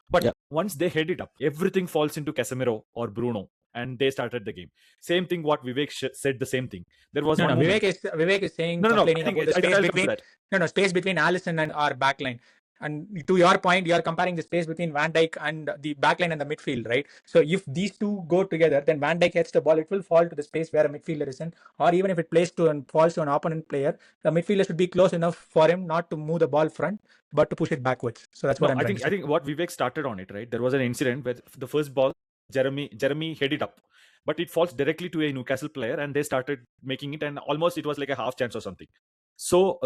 But once they head it up, everything falls into Casemiro or Bruno, and they started the game. Same thing what Vivek said, the same thing. There was Vivek is saying complaining about the space between Alisson and our backline. And to your point, you are comparing the space between Van Dijk and the backline and the midfield, right? So if these two go together, then Van Dijk hits the ball, it will fall to the space where a midfielder is in, or even if it falls to an opponent player, the midfielder should be close enough for him not to move the ball front, but to push it backwards. So that's what I think what Vivek started on it, right? There was an incident where the first ball, Jeremy headed up, but it falls directly to a Newcastle player, and they started making it, and almost it was like a half chance or something. So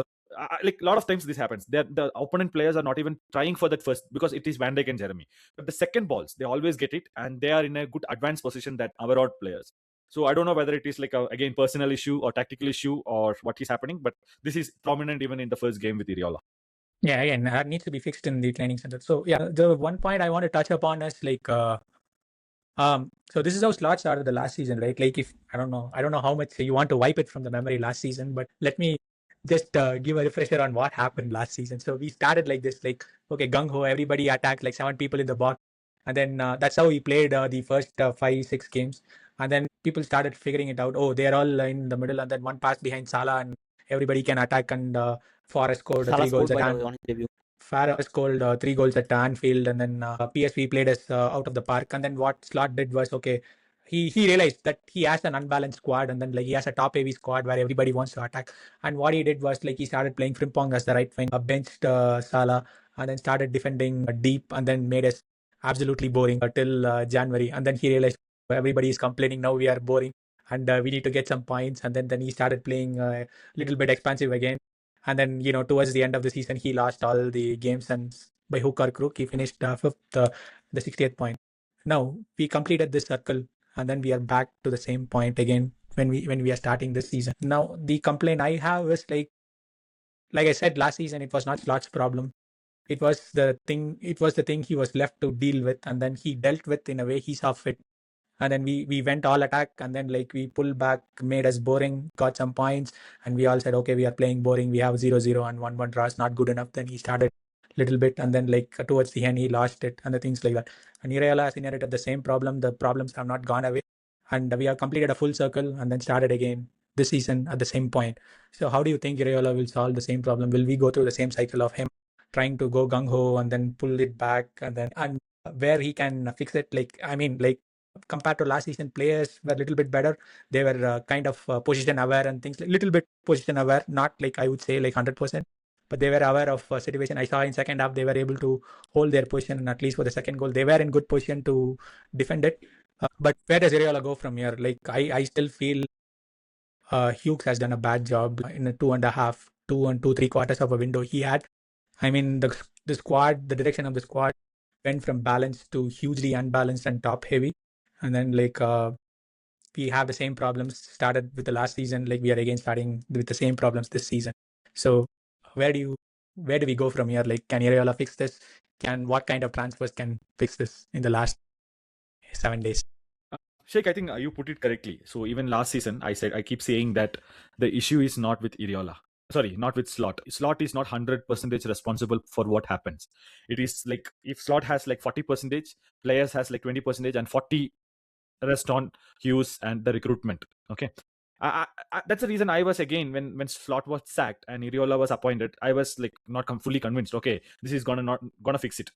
like a lot of times this happens. The opponent players are not even trying for that first, because it is Van Dijk and Jeremy. But the second balls, they always get it, and they are in a good advanced position than our odd players. So I don't know whether it is like again personal issue or tactical issue or what is happening, but this is prominent even in the first game with Iraola. Yeah, again, that needs to be fixed in the training center. So yeah, the one point I want to touch upon is like so this is how slots started the last season, right? Like if I don't know how much you want to wipe it from the memory last season, but let me just give a refresher on what happened last season. So we started like this, like, okay, gung-ho, everybody attacked, like 7 people in the box. And then that's how we played the first 5-6 games. And then people started figuring it out. Oh, they're all in the middle, and then one pass behind Salah, and everybody can attack. And Forrest scored 3 goals at Anfield. Farah scored 3 goals at Anfield, and then PSV played us out of the park. And then what Slot did was, okay, he realized that he has an unbalanced squad, and then like he has a top heavy squad where everybody wants to attack. And what he did was like he started playing Frimpong as the right wing, benched Salah, and then started defending deep, and then made us absolutely boring till January. And then he realized everybody is complaining, now we are boring, and we need to get some points. And then he started playing a little bit expansive again. And then towards the end of the season, he lost all the games, and by hook or crook, he finished fifth, the 60th point. Now we completed this circle, and then we are back to the same point again when we are starting this season. Now the complaint I have is like I said last season, it was not Slot's problem. It was the thing he was left to deal with, and then he dealt with in a way he saw fit. And then we went all attack, and then like we pulled back, made us boring, got some points, and we all said, okay, we are playing boring. We have 0-0 and 1-1 draw is not good enough. Then he started a little bit, and then like towards the end he lost it, and the things like that. And Iraola has inherited the same problem. The problems have not gone away, and we have completed a full circle and then started again this season at the same point. So how do you think Iraola will solve the same problem? Will we go through the same cycle of him trying to go gung-ho and then pull it back, and where he can fix it? Like, I mean, like, compared to last season, players were a little bit better. They were kind of position aware and things, like little bit position aware, not like I would say like 100%, but they were aware of situation. I saw in second half they were able to hold their position, and at least for the second goal they were in good position to defend it. But where does Iraola go from here? Like I still feel Hughes has done a bad job in a 2.5, 2 and 2-3 quarters of a window he had. I mean, the squad, the direction of the squad went from balanced to hugely unbalanced and top heavy. And then like we have the same problems started with the last season. Like we are again starting with the same problems this season. So where do we go from here? Like, can Iraola fix this? what kind of transfers can fix this in the last 7 days? Sheik, I think you put it correctly. So even last season, I keep saying that the issue is not with Iraola. Sorry, not with Slot. Slot is not 100% responsible for what happens. It is like if Slot has like 40%, players has like 20%, and 40 rest on Hughes and the recruitment. Okay. That's the reason I was again when Slot was sacked and Iraola was appointed, I was like not fully convinced. Okay, this is gonna fix it.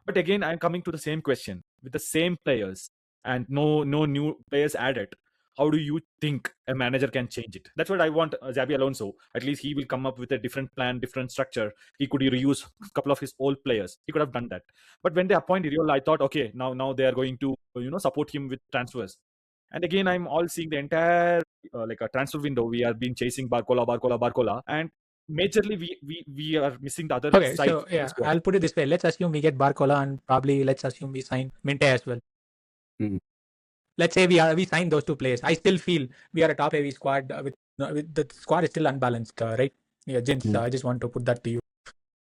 But again, I'm coming to the same question with the same players and no new players added. How do you think a manager can change it? That's what I want. Xabi Alonso, at least he will come up with a different plan, different structure. He could reuse a couple of his old players. He could have done that. But when they appoint Iraola, I thought, okay, now they are going to support him with transfers. And again, I'm all seeing the entire like a transfer window. We are being chasing Barcola, and majorly we are missing the other Okay, side. so yeah, I'll put it this way. Let's assume we get Barcola and probably let's assume we sign Minte as well. Let's say we sign those two players. I still feel we are a top heavy squad with the squad is still unbalanced, right? Yeah, Jins, I just want to put that to you.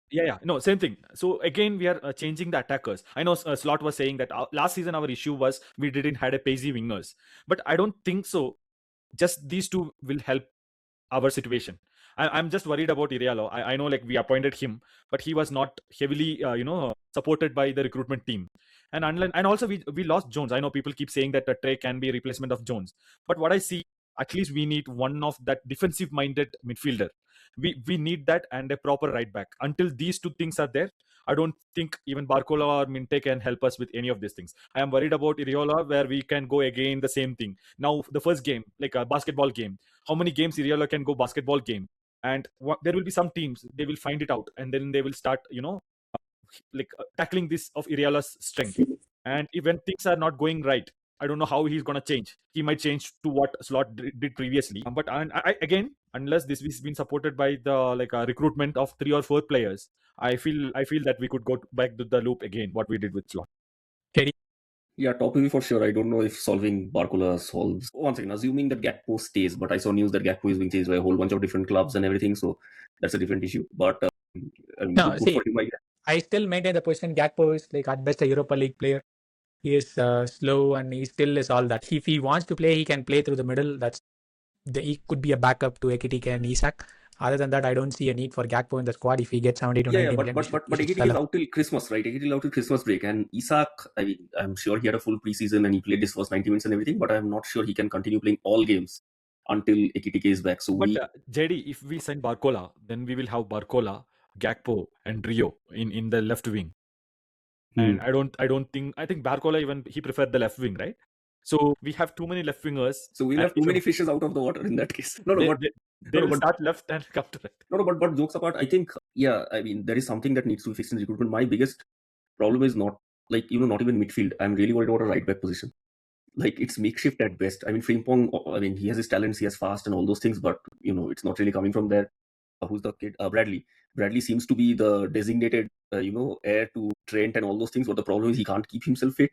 Yeah, no, same thing. So again, we are changing the attackers. I know Slot was saying that last season our issue was we didn't had a pacey wingers, but I don't think so. Just these two will help our situation. I'm just worried about Iraola. I know like we appointed him, but he was not heavily supported by the recruitment team. And also we lost Jones. I know people keep saying that Trey can be a replacement of Jones, but what I see, at least we need one of that defensive minded midfielder. We need that and a proper right back. Until these two things are there, I don't think even Barcola or Minte can help us with any of these things. I am worried about Iraola, where we can go again the same thing. Now the first game, like a basketball game, how many games Iraola can go basketball game? And there will be some teams, they will find it out and then they will start tackling this of Iraola's strength. And when things are not going right, I don't know how he's gonna change. He might change to what Slot did previously. But again, unless this has been supported by the recruitment of 3 or 4 players, I feel that we could go back to the loop again, what we did with Slot. Yeah, top heavy for sure. I don't know if solving Barcola solves. Once again, assuming that Gakpo stays, but I saw news that Gakpo is being chased by a whole bunch of different clubs and everything, so that's a different issue. But no, see, I still maintain the position. Gakpo is like at best a Europa League player. He is slow and he still is all that. If he wants to play, he can play through the middle. He could be a backup to Ekitike and Isak. Other than that, I don't see a need for Gakpo in the squad if he gets 70 to 90 million. But Ekitike is out till Christmas, right? Ekitike is out till Christmas break. And Isak, I'm sure he had a full preseason and he played his first 90 minutes and everything, but I'm not sure he can continue playing all games until Ekitike is back. So JD, if we sign Barcola, then we will have Barcola, Gakpo and Rio in the left wing. And I think Barcola even he preferred the left wing, right? So we have too many left wingers. So we'll have too many fishes out of the water in that case. They will start left and come to right. But jokes apart, I think, there is something that needs to be fixed in recruitment. My biggest problem is not not even midfield. I'm really worried about a right back position. Like it's makeshift at best. Frimpong, he has his talents, he has fast and all those things, but it's not really coming from there. Who's the kid? Bradley. Bradley seems to be the designated, heir to Trent and all those things. But the problem is he can't keep himself fit.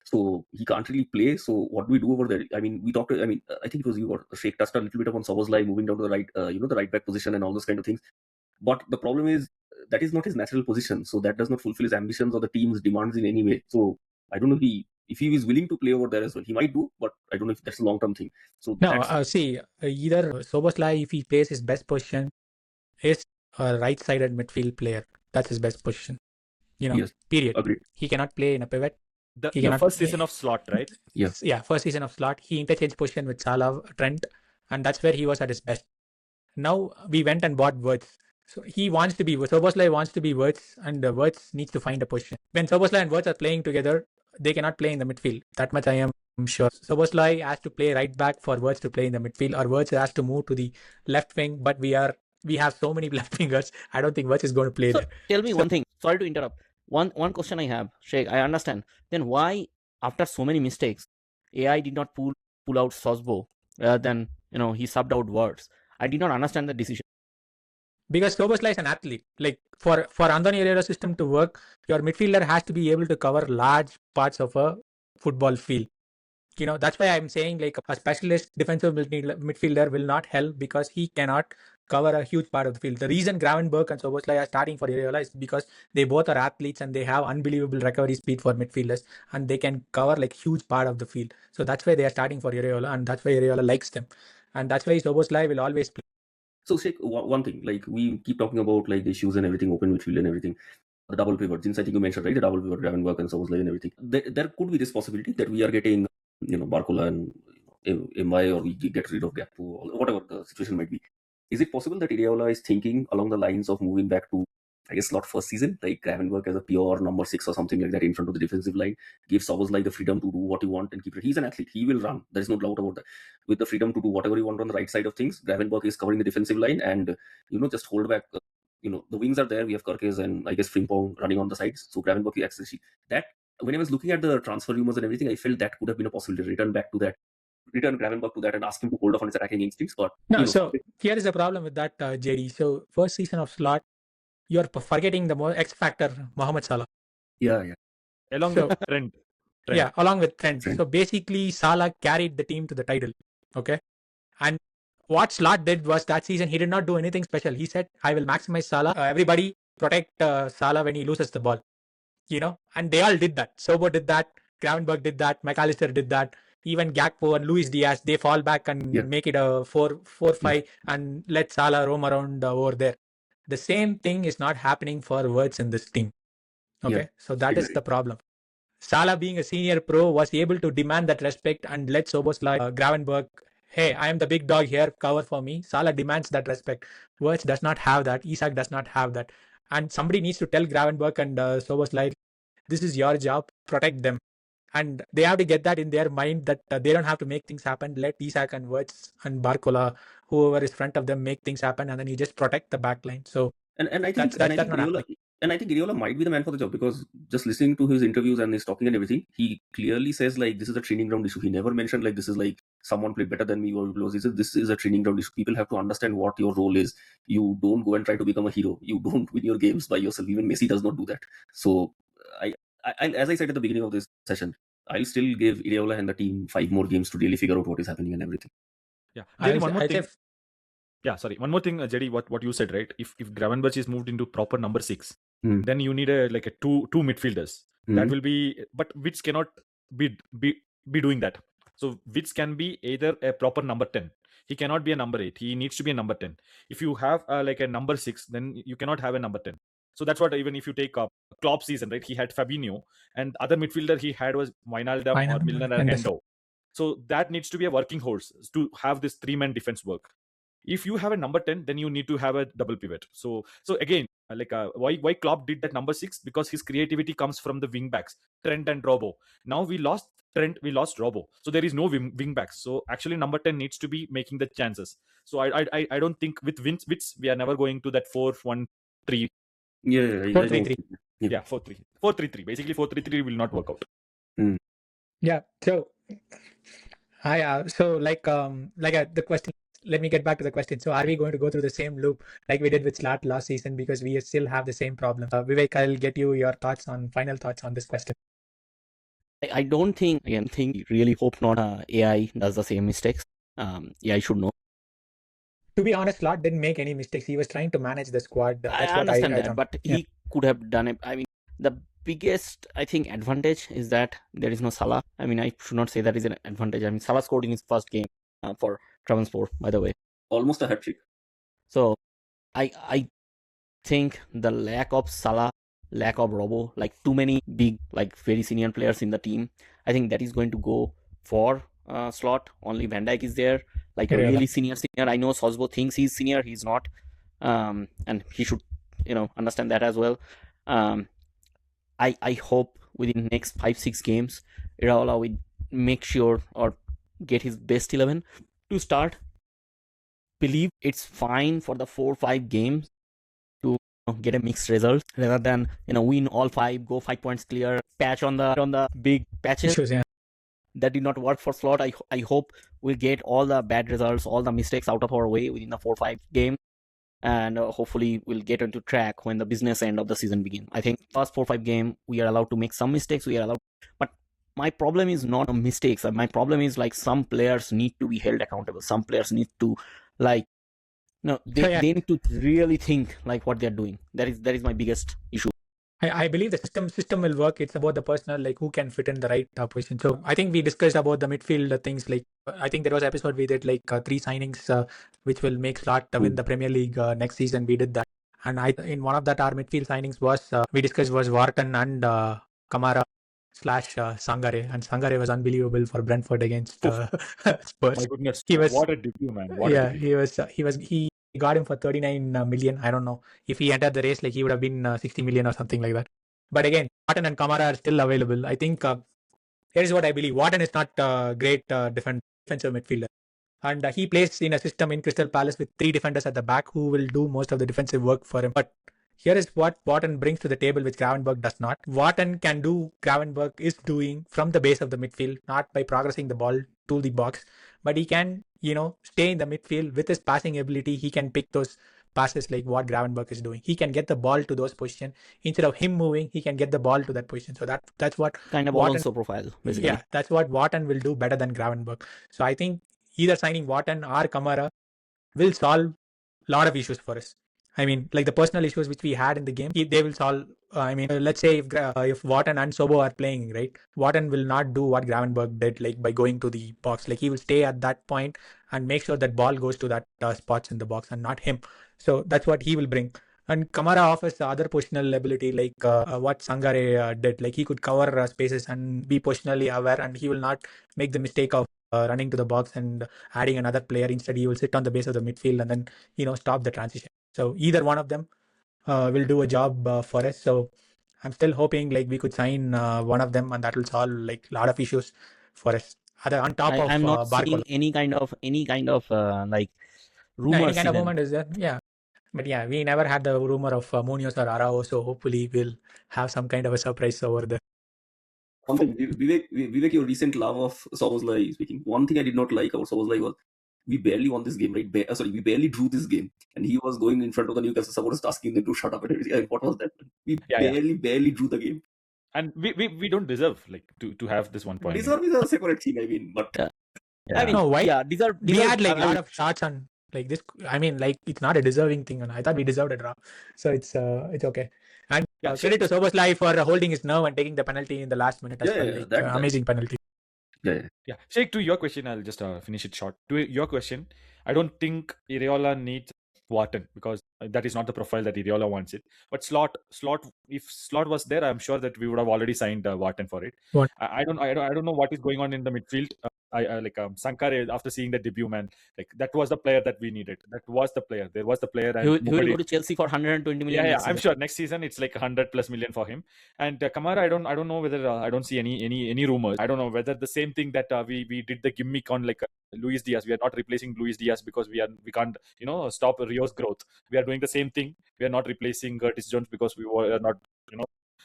So he can't really play. So what do we do over there? We talked. I think it was you or Sheik touched a little bit upon Szoboszlai moving down to the right, the right back position and all those kind of things. But the problem is that is not his natural position. So that does not fulfill his ambitions or the team's demands in any way. So I don't know if he is willing to play over there as well. He might do, but I don't know if that's a long-term thing. So no, either Szoboszlai, if he plays his best position, is a right-sided midfield player. That's his best position. Yes, period. Agreed. He cannot play in a pivot. The first season of Slot, right? Yes. Yeah, first season of Slot. He interchanged position with Salah, Trent, and that's where he was at his best. Now we went and bought Wirtz. So Szoboszlai wants to be Wirtz, and Wirtz needs to find a position. When Szoboszlai and Wirtz are playing together, they cannot play in the midfield. That much I am sure. Szoboszlai has to play right back for Wirtz to play in the midfield, or Wirtz has to move to the left wing, but we have so many left wingers. I don't think Wirtz is going to play there. Tell me one thing. Sorry to interrupt. One question I have, Sheik, I understand. Then why, after so many mistakes, AI did not pull out Sosbo rather than he subbed out Wirtz? I did not understand the decision. Because Szoboszlai is an athlete. Like for Andoni Herrera's system to work, your midfielder has to be able to cover large parts of a football field. That's why I'm saying like a specialist defensive midfielder will not help because he cannot cover a huge part of the field. The reason Gravenberch and Szoboszlai are starting for Iraola is because they both are athletes and they have unbelievable recovery speed for midfielders, and they can cover like huge part of the field. So that's why they are starting for Iraola, and that's why Iraola likes them, and that's why Szoboszlai will always play. So, Sheik, one thing, like we keep talking about like the issues and everything, open midfield and everything. The double pivot, since I think you mentioned, right, the double pivot, Gravenberch and Szoboszlai and everything. There could be this possibility that we are getting, Barcola and MY, or we get rid of Gakpo, or whatever the situation might be. Is it possible that Iraola is thinking along the lines of moving back to, I guess, slot first season, like Gravenberch as a pure number 6 or something like that in front of the defensive line, give Szoboszlai the freedom to do what he wants and keep it. He's an athlete. He will run. There is no doubt about that. With the freedom to do whatever he wants on the right side of things, Gravenberch is covering the defensive line and, just hold back. The wings are there. We have Kerkez and I guess Frimpong running on the sides. So Gravenberch access that. When I was looking at the transfer rumors and everything, I felt that could have been a possibility. Return Gravenberch to that and ask him to hold off on his attacking instincts. But no, so here is the problem with that, JD. So first season of slot, you're forgetting the more X factor, Mohamed Salah. Yeah. Along with Trent. Yeah, along with Trent. So basically, Salah carried the team to the title. Okay, and what Slot did was that season he did not do anything special. He said, "I will maximize Salah. Everybody protect Salah when he loses the ball." And they all did that. Sobo did that. Gravenberch did that. McAllister did that. Even Gakpo and Luis Diaz, they fall back and make it a 4-5 and let Salah roam around over there. The same thing is not happening for Wirtz in this team. Okay, so that is the problem. Salah, being a senior pro, was able to demand that respect and let Szoboszlai, Gravenberch, hey, I am the big dog here, cover for me. Salah demands that respect. Wirtz does not have that. Isak does not have that. And somebody needs to tell Gravenberch and Szoboszlai, this is your job, protect them. And they have to get that in their mind that they don't have to make things happen. Let Isak and Wirtz and Barcola, whoever is front of them, make things happen, and then you just protect the back line. So and I think Iraola might be the man for the job, because just listening to his interviews and his talking and everything, he clearly says like this is a training ground issue. He never mentioned like this is like someone played better than me or he said this is a training ground issue. People have to understand what your role is. You don't go and try to become a hero. You don't win your games by yourself. Even Messi does not do that. So I as I said at the beginning of this session, I'll still give Iraola and the team 5 more games to really figure out what is happening and everything. Yeah. One more thing. Yeah, sorry. One more thing, JD, what you said, right? If Gravenberch is moved into proper number 6, then you need a two midfielders. That will be, but Wirtz cannot be doing that. So Wirtz can be either a proper number 10. He cannot be a number 8. He needs to be a number 10. If you have a number 6, then you cannot have a number 10. So that's what, even if you take Klopp season, right? He had Fabinho, and other midfielder he had was Wijnaldum or Milner and Endo. So that needs to be a working horse to have this 3-man defense work. If you have a number 10, then you need to have a double pivot. So again, why Klopp did that number 6? Because his creativity comes from the wing backs, Trent and Robo. Now we lost Trent, we lost Robo. So there is no wing backs. So actually number 10 needs to be making the chances. So I don't think with Wirtz we are never going to that 4-1-3. Yeah, 4-3-3. Yeah, 4-3. 4-3-3. Basically 4-3-3 will not work out. Yeah. So the question. Let me get back to the question. So are we going to go through the same loop like we did with Slot last season, because we still have the same problem? Vivek, I'll get you your final thoughts on this question. I don't think, really hope not AI does the same mistakes. AI should know. To be honest, Slot didn't make any mistakes. He was trying to manage the squad. That's I understand that, but he could have done it. I mean, the biggest, I think, advantage is that there is no Salah. I mean, I should not say that is an advantage. I mean, Salah scored in his first game for Travanspor, by the way. Almost a hat-trick. So, I think the lack of Salah, lack of Robo, like too many big, like very senior players in the team, I think that is going to go for Slot. Only Van Dijk is there, like a really senior. I know Sosbo thinks he's senior, he's not, and he should, understand that as well. I hope within next 5-6 games, Iraola will make sure or get his best 11 to start. Believe it's fine for the 4-5 games to get a mixed result rather than win all 5, go 5 points clear, patch on the big patches. That did not work for Slot. I hope we'll get all the bad results, all the mistakes out of our way within the 4-5 games, and hopefully we'll get into track when the business end of the season begins. I think first 4-5 game we are allowed to make some mistakes. But my problem is not mistakes. My problem is like some players need to be held accountable. Some players need to No, they, Yeah. they need to really think like what they're doing. That is my biggest issue. I believe the system will work. It's about the personal, like who can fit in the right position. So I think we discussed about the midfield things. Like I think there was an episode we did like 3 signings, which will make Slot win the Premier League next season. We did that, and in one of that our midfield signings was we discussed was Wharton and Camara / Sangare, and Sangare was unbelievable for Brentford against Spurs. My goodness, He was- what a debut, man! What a debut. he got him for 39 million. I don't know if he entered the race, like he would have been 60 million or something like that. But again, Wharton and Camara are still available. I think here's what I believe: Wharton is not a great defensive midfielder, and he plays in a system in Crystal Palace with 3 defenders at the back who will do most of the defensive work for him. But here is what Wharton brings to the table, which Gravenberch does not. Wharton can do Gravenberch is doing from the base of the midfield, not by progressing the ball to the box, but he can, stay in the midfield with his passing ability. He can pick those passes like what Gravenberch is doing. He can get the ball to those positions instead of him moving. He can get the ball to that position. So that's what Kind of Wharton- Alonso profile, basically. Yeah, that's what Wharton will do better than Gravenberch. So I think either signing Wharton or Camara will solve a lot of issues for us. I mean, like the personal issues which we had in the game, they will solve. Let's say if Wharton and Sobo are playing, right, Wharton will not do what Gravenberch did, like by going to the box. Like he will stay at that point and make sure that ball goes to that spots in the box and not him. So that's what he will bring. And Camara offers the other positional ability, like what Sangare did. Like he could cover spaces and be positionally aware, and he will not make the mistake of running to the box and adding another player. Instead, he will sit on the base of the midfield and then stop the transition. So either one of them will do a job for us. So I'm still hoping like we could sign one of them, and that will solve like a lot of issues for us. On top of I'm not Barcola. seeing any kind of like Yeah, rumors. any kind of even. movement is there. Yeah. But yeah, we never had the rumor of Munoz or Araujo, so hopefully we'll have some kind of a surprise over there. One thing, Vivek, your recent love of Szoboszlai speaking. One thing I did not like about Szoboszlai was we barely won this game, right? We barely drew this game, and he was going in front of the Newcastle supporters asking them to shut up and everything. What was that? We barely drew the game. And we don't deserve like to have this 1 point. Deserve is a separate thing. I mean, but I mean, No, why? yeah, these are We had like a lot of shots on like this. I mean, like it's not a deserving thing, and I thought we deserved a draw, so it's okay. And credit to Soboslai for holding his nerve and taking the penalty in the last minute. Amazing penalty. Yeah. Sheik, to your question, I'll just finish it short. To your question, I don't think Iraola needs Wharton because that is not the profile that Iraola wants it. But Slot, if Slot was there, I'm sure that we would have already signed Wharton for it. What? I don't know what is going on in the midfield. I like Sangare, after seeing the debut, man, like that was the player that we needed. That was the player. There was the player. And he will go to Chelsea for 120 million. Yeah, I'm sure next season it's like 100+ million for him. And Camara, I don't know whether I don't see any rumors. I don't know whether the same thing that we did the gimmick on like Luis Diaz. We are not replacing Luis Diaz because we can't stop Rio's growth. We are doing the same thing. We are not replacing Curtis Jones because we were not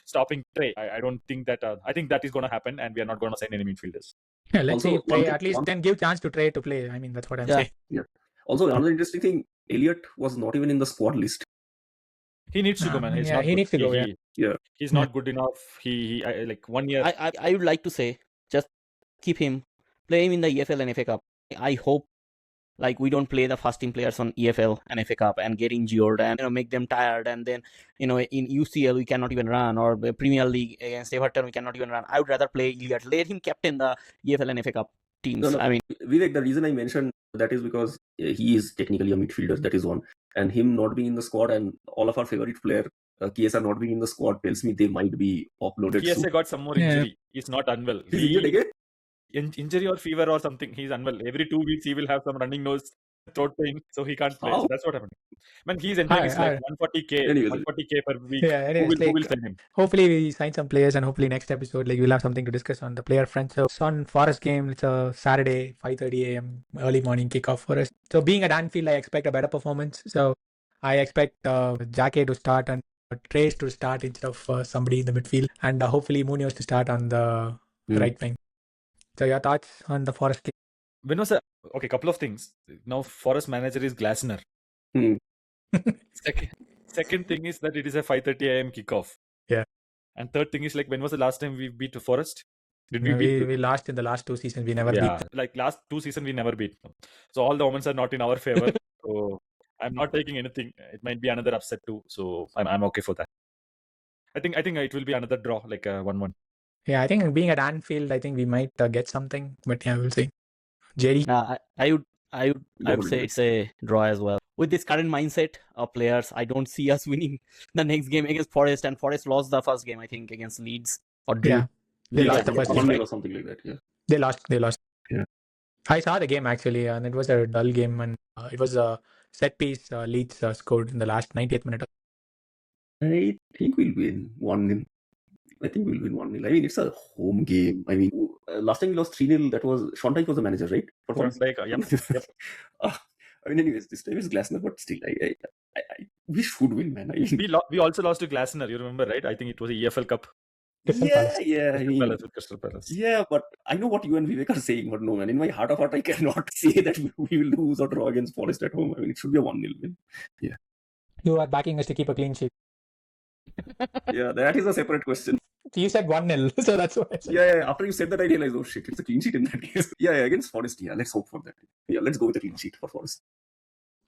stopping Trey. I don't think that. I think that is going to happen, and we are not going to sign any midfielders. Yeah, let's Also, see Trey at least then give chance to Trey to play. I mean, that's what I'm saying. Yeah. Also, another interesting thing, Elliot was not even in the squad list. He needs to go, man. He's not he good. needs to go. Yeah. He's not good enough. He like 1 year. I would like to say just keep him, play him in the EFL and FA Cup. I hope like we don't play the first team players on EFL and FA Cup and get injured and make them tired, and then in UCL we cannot even run, or the Premier League against Everton we cannot even run. I would rather play Elliot. Let him captain the EFL and FA Cup teams. No. I mean, Vivek, the reason I mentioned that is because he is technically a midfielder. That is one, and him not being in the squad, and all of our favorite player Chiesa not being in the squad tells me they might be offloaded. Chiesa got some more injury. He's not unwell. He's injured again? Injury or fever or something. He's unwell. Every 2 weeks he will have some running nose, throat pain, so he can't play. So that's what happened. Man, he's entering his like 140k, Anyways. 140k per week. Yeah, anyways, Who will send him? Hopefully we sign some players, and hopefully next episode like we'll have something to discuss on the player front. So it's on Forest game. It's a Saturday, 5:30 a.m. early morning kickoff for us. So being at Anfield, I expect a better performance. So I expect Jacquet to start and Trace to start instead of somebody in the midfield, and hopefully Munoz to start on the right wing. So your thoughts on the Forest game? When was okay? Couple of things. Now Forest manager is Glasner. Second thing is that it is a 5:30 a.m. kickoff. Yeah. And third thing is like, when was the last time we beat Forest? Did we No, beat? we lost in the last 2 seasons. We never beat them. Like last 2 seasons we never beat them. So all the omens are not in our favor. So I'm not taking anything. It might be another upset too, so I'm okay for that. I think it will be another draw, like a 1-1. Yeah, I think being at Anfield, I think we might get something, but yeah, we'll see. JD? I would say it's a draw as well. With this current mindset of players, I don't see us winning the next game against Forest, and Forest lost the first game, I think, against Leeds or drew. Yeah, they lost the first game. 1-0 or something like that. Yeah. They lost. Yeah. I saw the game actually, and it was a dull game, and it was a set piece. Leeds scored in the last 90th minute. I think we'll win 1-0. I think we'll win 1-0. I mean, it's a home game. I mean, last time we lost 3-0, that was Sean Dyche was the manager, right? For Forest. Yep. I mean, anyways, this time it's Glasner, but still, we should win, man. I mean, We also lost to Glasner, you remember, right? I think it was a EFL Cup. yeah. I mean, Crystal Palace. yeah, but I know what you and Vivek are saying, but no, man. In my heart of heart, I cannot say that we will lose or draw against Forest at home. I mean, it should be a 1-0 win. Yeah. You are backing us to keep a clean sheet. Yeah, that is a separate question. You said 1-0, so that's what I said. Yeah. After you said that, I realized, oh shit, it's a clean sheet in that case. Yeah, against Forest. Yeah, let's hope for that. Yeah, let's go with a clean sheet for Forest.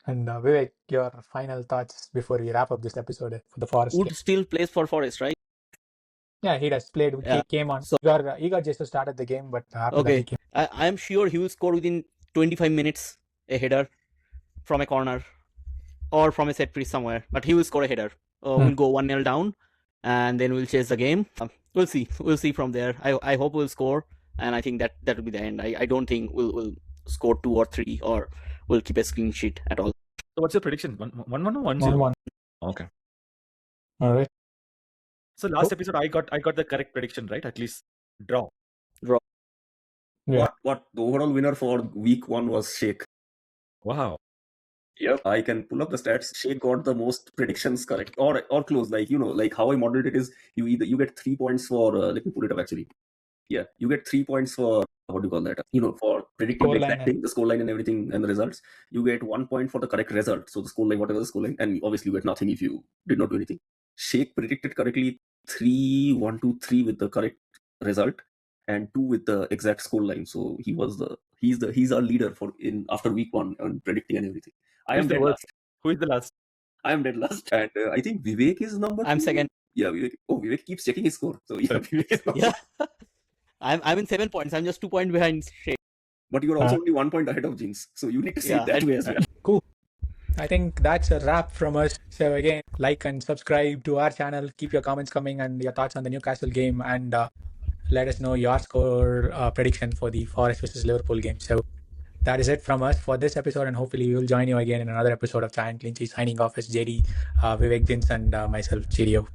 And Vivek, your final thoughts before we wrap up this episode for the Forest Wood game. still plays for Forest, right? Yeah, he does played. Yeah. He came on. So- He got just to start at the game, but after that Okay. he came. I am sure he will score within 25 minutes a header from a corner or from a set piece somewhere. But he will score a header. We'll go 1-0 down, and then we'll chase the game. We'll see. We'll see from there. I hope we'll score, and I think that will be the end. I don't think we'll score 2 or 3, or we'll keep a clean sheet at all. So what's your prediction? 1-1 or 1-0? 1-1. Okay. All right. So last episode I got the correct prediction, right? At least draw. Yeah. What the overall winner for week 1 was Sheik. Wow. Yep, I can pull up the stats. Sheik got the most predictions correct, or close. Like like how I modeled it is, you get 3 points for. Let me pull it up actually. Yeah, you get 3 points for what do you call that? For predicting the exact thing, the scoreline and everything and the results. You get 1 point for the correct result. So the scoreline, whatever the scoreline, and obviously you get nothing if you did not do anything. Sheik predicted correctly 3-1, 2-3 with the correct result, and 2 with the exact scoreline. So he's our leader after week 1 on predicting and everything. I am dead last. Who is the last? I am dead last, and I think Vivek is number 2. I'm second. Yeah, Vivek. Oh, Vivek keeps checking his score. So yeah, Vivek is number Yeah. I'm in 7 points. I'm just 2 points behind Sheik. But you are also only 1 point ahead of Jins. So you need to see it that way as well. Cool. I think that's a wrap from us. So again, like and subscribe to our channel. Keep your comments coming and your thoughts on the Newcastle game, and let us know your score prediction for the Forest versus Liverpool game. So that is it from us for this episode, and hopefully we will join you again in another episode of Giant Clean Sheet. Signing off as JD, Vivek, Jins, and myself, Cheerio.